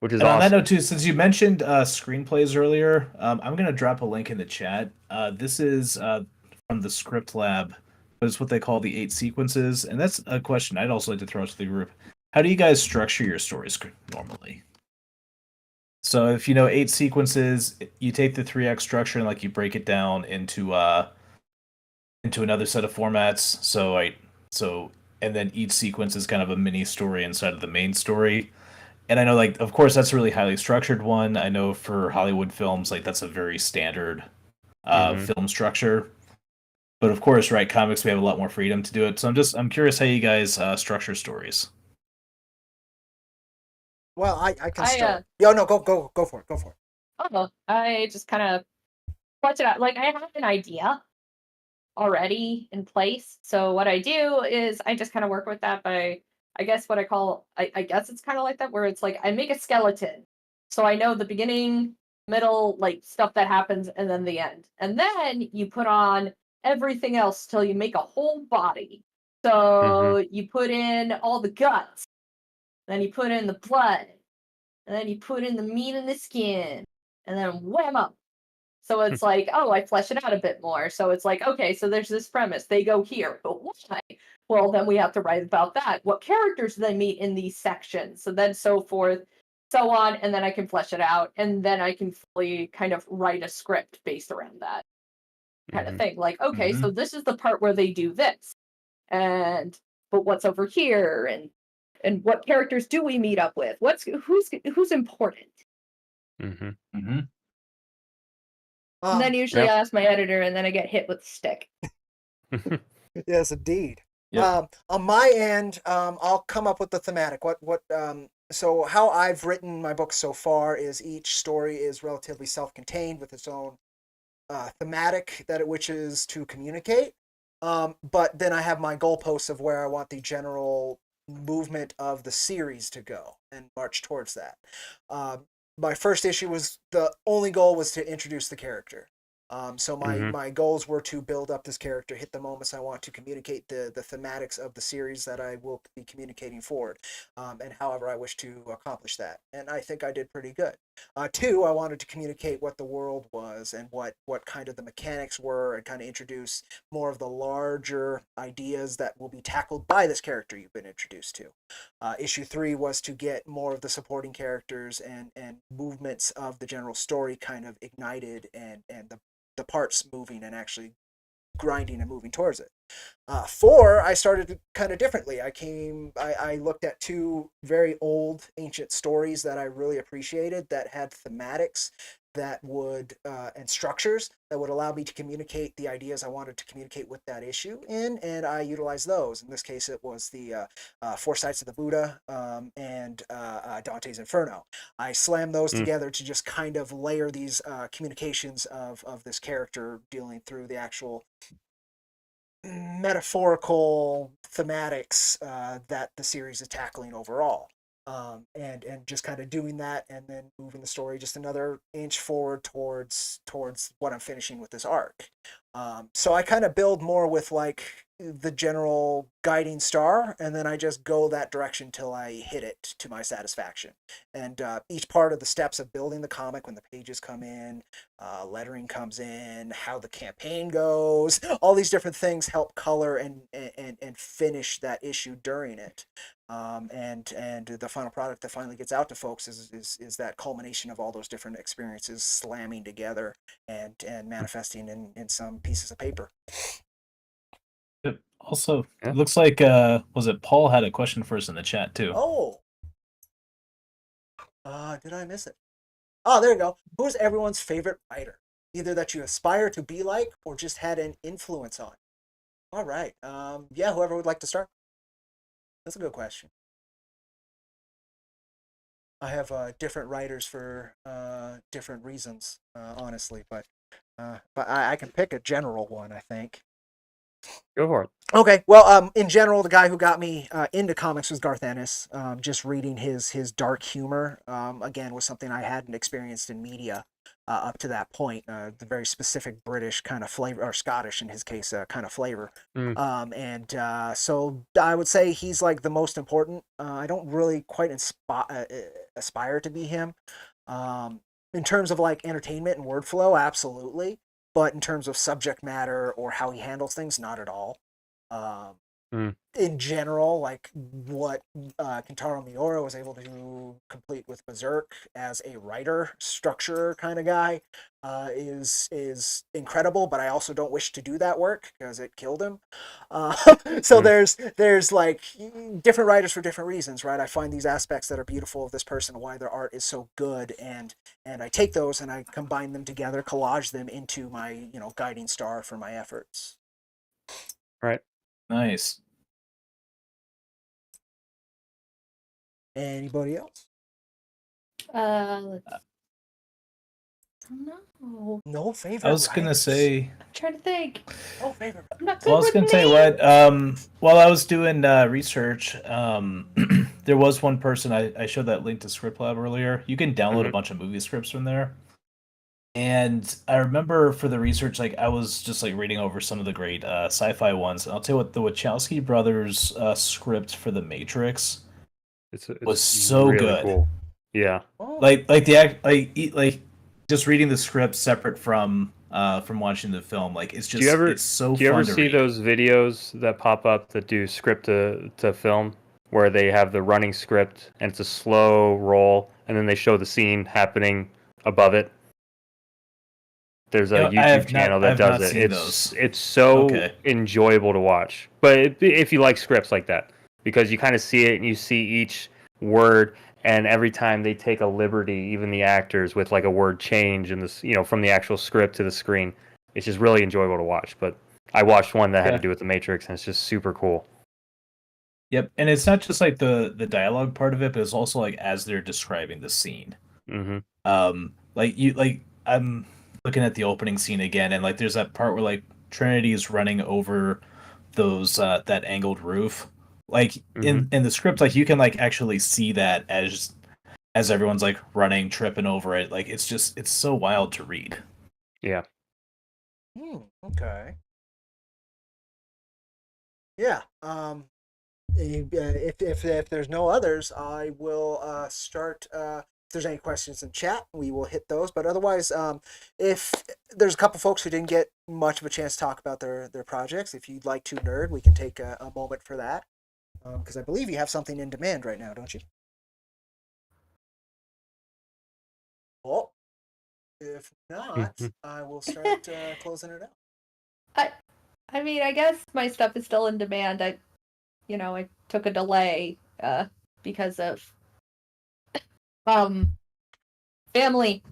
Speaker 4: Which is
Speaker 3: And on that
Speaker 4: awesome.
Speaker 3: note too, since you mentioned screenplays earlier, I'm gonna drop a link in the chat. This is from the Script Lab, but it's what they call the 8 sequences, and that's a question I'd also like to throw out to the group. How do you guys structure your stories normally? So if you know 8 sequences, you take the 3x structure and like you break it down into another set of formats. So and then each sequence is kind of a mini story inside of the main story. And I know like of course that's a really highly structured one. I know for Hollywood films like that's a very standard
Speaker 4: Hmm.
Speaker 3: film structure. But of course, right, comics we have a lot more freedom to do it. So I'm curious how you guys structure stories.
Speaker 2: well, I can
Speaker 6: I
Speaker 2: start. Yo, no, go for it. Go for it.
Speaker 6: oh, I just kind of flesh it out. Like I have an idea already in place. So what I do is I just kind of work with that by, I guess what I call, I guess it's kind of like that where it's like I make a skeleton. So I know the beginning, middle, like stuff that happens, and then the end. And then you put on everything else till you make a whole body.
Speaker 4: Hmm.
Speaker 6: So you put in all the guts, then you put in the blood, and then you put in the meat and the skin, and then wham up. So it's like, oh, I flesh it out a bit more. So it's like, okay, so there's this premise. They go here, but why? Well, then we have to write about that. What characters do they meet in these sections? So then so forth, so on, and then I can flesh it out, and then I can fully kind of write a script based around that. kind of
Speaker 4: Mhm.
Speaker 6: thing. Like, okay,
Speaker 3: Mhm.
Speaker 6: so this is the part where they do this, and but what's over here, and what characters do we meet up with? Who's important?
Speaker 4: Mhm.
Speaker 3: Mhm.
Speaker 6: And then
Speaker 2: Um,
Speaker 6: usually
Speaker 4: Yeah.
Speaker 6: I ask my editor, and then I get hit with a stick.
Speaker 2: yes, indeed.
Speaker 3: Yep.
Speaker 2: On my end, I'll come up with the thematic. So how I've written my books so far is each story is relatively self-contained with its own thematic that it wishes to communicate. But then I have my goalposts of where I want the general movement of the series to go and march towards that. My first issue was the only goal was to introduce the character. So
Speaker 4: Mhm.
Speaker 2: my goals were to build up this character, hit the moments I want to communicate the thematics of the series that I will be communicating forward, and however I wish to accomplish that. And I think I did pretty good. Two, I wanted to communicate what the world was and what kind of the mechanics were, and kind of introduce more of the larger ideas that will be tackled by this character you've been introduced to. Issue three was to get more of the supporting characters and movements of the general story kind of ignited and the parts moving and actually grinding and moving towards it. Four, I started kind of differently. I looked at two very old ancient stories that I really appreciated that had thematics that would and structures that would allow me to communicate the ideas I wanted to communicate with that issue in, and I utilized those. In this case, it was the Four Sights of the Buddha and Dante's Inferno. I slammed those
Speaker 4: Mm.
Speaker 2: together to just kind of layer these communications of this character dealing through the actual metaphorical thematics that the series is tackling overall. And just kind of doing that and then moving the story just another inch forward towards what I'm finishing with this arc. So I kind of build more with like the general guiding star, and then I just go that direction till I hit it to my satisfaction. And each part of the steps of building the comic, when the pages come in, lettering comes in, how the campaign goes, all these different things help color and finish that issue during it. And the final product that finally gets out to folks is that culmination of all those different experiences slamming together and manifesting in some pieces of paper.
Speaker 3: Yep. Also,
Speaker 4: Yeah.
Speaker 3: it looks like was it Paul had a question for us in the chat too.
Speaker 2: Oh, did I miss it? Oh, there you go. Who's everyone's favorite writer? Either that you aspire to be like or just had an influence on. All right. Yeah, whoever would like to start. That's a good question. I have different writers for different reasons, honestly, but I can pick a general one, I think.
Speaker 4: Go for it.
Speaker 2: Okay, well, in general, the guy who got me into comics was Garth Ennis. Just reading his dark humor, again, was something I hadn't experienced in media up to that point. The very specific British kind of flavor, or Scottish in his case, kind of flavor.
Speaker 4: Mm.
Speaker 2: And so I would say he's like the most important. I don't really quite aspire to be him. In terms of like entertainment and word flow, absolutely. But in terms of subject matter or how he handles things, not at all. Um,
Speaker 4: Mm.
Speaker 2: in general, like what Kentaro Miura was able to complete with Berserk as a writer structure kind of guy is incredible. But I also don't wish to do that work because it killed him. So
Speaker 4: Mm.
Speaker 2: there's like different writers for different reasons, right? I find these aspects that are beautiful of this person, why their art is so good, and I take those and I combine them together, collage them into my guiding star for my efforts.
Speaker 4: Right.
Speaker 3: Nice.
Speaker 2: Anybody else?
Speaker 6: Let's, I don't know.
Speaker 2: No favorite
Speaker 3: I was gonna
Speaker 2: writers.
Speaker 3: say.
Speaker 6: I'm trying to think.
Speaker 2: No favorite.
Speaker 6: I'm not good
Speaker 3: Well, I was
Speaker 6: with
Speaker 3: gonna tell you
Speaker 6: names.
Speaker 3: what. While I was doing research, there was one person I showed that link to Script Lab earlier. You can download a
Speaker 4: Mhm.
Speaker 3: bunch of movie scripts from there. And I remember for the research, like I was just like reading over some of the great sci-fi ones. And I'll tell you what, the Wachowski brothers script for The Matrix
Speaker 4: It's
Speaker 3: was so
Speaker 4: really
Speaker 3: good.
Speaker 4: cool. Yeah.
Speaker 2: Oh,
Speaker 3: Like the act, like just reading the script separate from watching the film. Like it's
Speaker 4: Do you
Speaker 3: just
Speaker 4: ever
Speaker 3: it's so
Speaker 4: do you ever
Speaker 3: fun to
Speaker 4: see
Speaker 3: read.
Speaker 4: those videos that pop up that do script to film where they have the running script and it's a slow roll and then they show the scene happening above it? There's a
Speaker 3: You know,
Speaker 4: YouTube channel that
Speaker 3: I've
Speaker 4: does
Speaker 3: not
Speaker 4: it.
Speaker 3: seen
Speaker 4: It's
Speaker 3: those.
Speaker 4: it's so
Speaker 3: Okay.
Speaker 4: enjoyable to watch. But if you like scripts like that, because you kind of see it and you see each word, and every time they take a liberty, even the actors, with like a word change in this, from the actual script to the screen, it's just really enjoyable to watch. But I watched one that had to
Speaker 3: Yeah.
Speaker 4: do with the Matrix, and it's just super cool.
Speaker 3: Yep, and it's not just like the dialogue part of it, but it's also like as they're describing the scene.
Speaker 4: Hmm.
Speaker 3: Like I'm looking at the opening scene again, and like there's that part where like Trinity is running over those that angled roof. Like
Speaker 4: Hmm.
Speaker 3: in the script, like you can like actually see that as everyone's like running, tripping over it. Like it's so wild to read.
Speaker 4: Yeah.
Speaker 2: Okay. Yeah. If there's no others, I will start. If there's any questions in chat, we will hit those. But otherwise, if there's a couple folks who didn't get much of a chance to talk about their projects, if you'd like to nerd, we can take a moment for that. Because I believe you have something in demand right now, don't you? Well, if not, I will start closing it out.
Speaker 6: I mean, I guess my stuff is still in demand. I took a delay because of family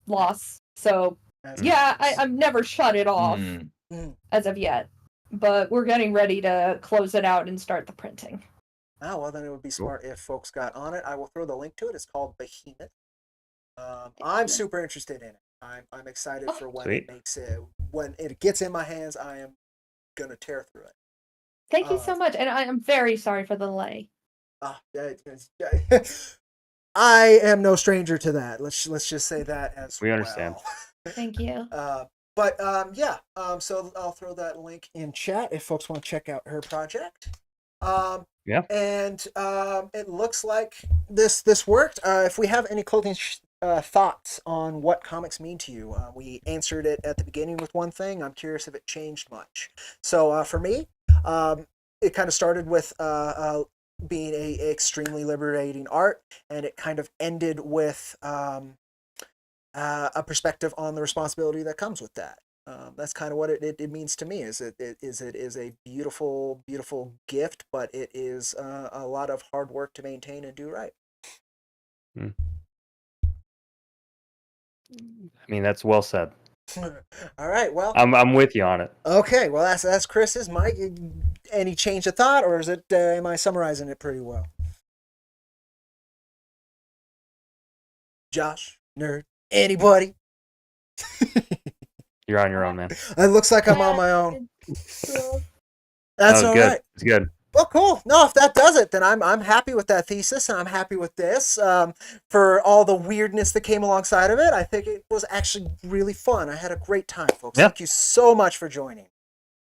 Speaker 6: loss. So yeah, I've never shut it off as of yet. But we're getting ready to close it out and start the printing.
Speaker 2: Oh, well, then it would be smart if folks got on it. I will throw the link to it. It's called Behemoth. I'm super interested in it. I'm excited for when
Speaker 4: Sweet.
Speaker 2: when it gets in my hands. I am gonna tear through it.
Speaker 6: Thank you so much, and I am very sorry for the delay.
Speaker 2: I am no stranger to that. Let's just say that as
Speaker 4: We understand.
Speaker 6: Thank you.
Speaker 2: Yeah. So I'll throw that link in chat if folks want to check out her project.
Speaker 4: Yeah.
Speaker 2: And it looks like this worked. If we have any closing thoughts on what comics mean to you, we answered it at the beginning with one thing. I'm curious if it changed much. So for me, it kind of started with being a extremely liberating art, and it kind of ended with a perspective on the responsibility that comes with that. That's kind of what it means to me. It is a beautiful gift, but it is a lot of hard work to maintain and do right.
Speaker 4: I mean, that's well said.
Speaker 2: All right. Well,
Speaker 4: I'm with you on it.
Speaker 2: okay. Well, that's Chris's. Mike, any change of thought, or is it? Am I summarizing it pretty well? Josh, nerd, anybody?
Speaker 4: You're on your own, man.
Speaker 2: It looks like I'm on my own. That's all
Speaker 4: good.
Speaker 2: right.
Speaker 4: It's good.
Speaker 2: Well, cool. No, if that does it, then I'm happy with that thesis, and I'm happy with this. For all the weirdness that came alongside of it, I think it was actually really fun. I had a great time, folks.
Speaker 4: Yeah.
Speaker 2: Thank you so much for joining.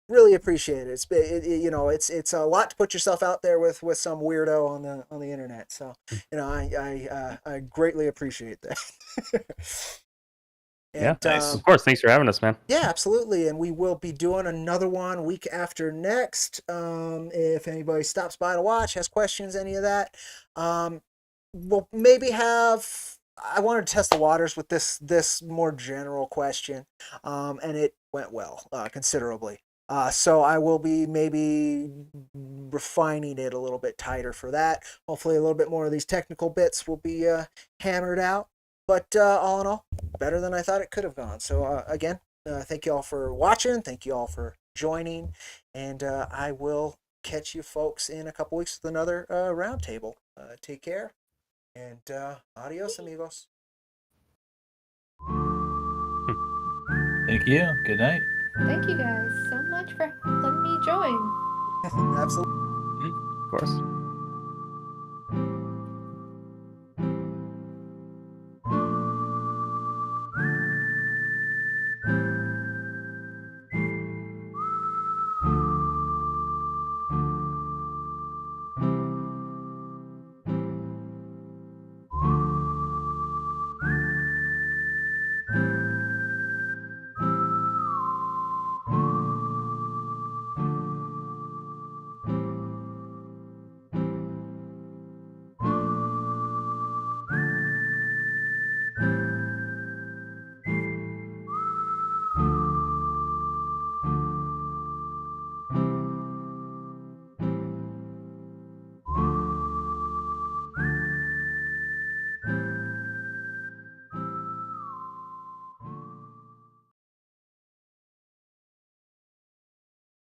Speaker 2: Really appreciate it. It's a lot to put yourself out there with some weirdo on the internet. So I greatly appreciate that.
Speaker 4: Yeah,
Speaker 3: nice.
Speaker 4: of course. Thanks for having us, man.
Speaker 2: Yeah, absolutely. And we will be doing another one week after next. If anybody stops by to watch, has questions, any of that, we'll maybe have. I wanted to test the waters with this more general question, and it went well, considerably. So I will be maybe refining it a little bit tighter for that. Hopefully, a little bit more of these technical bits will be hammered out. But all in all, better than I thought it could have gone. So again, thank you all for watching. Thank you all for joining. And I will catch you folks in a couple weeks with another roundtable. Take care. And adios, amigos.
Speaker 3: Thank you. Good night.
Speaker 6: Thank you guys so much for letting me join.
Speaker 2: Absolutely.
Speaker 4: Of course.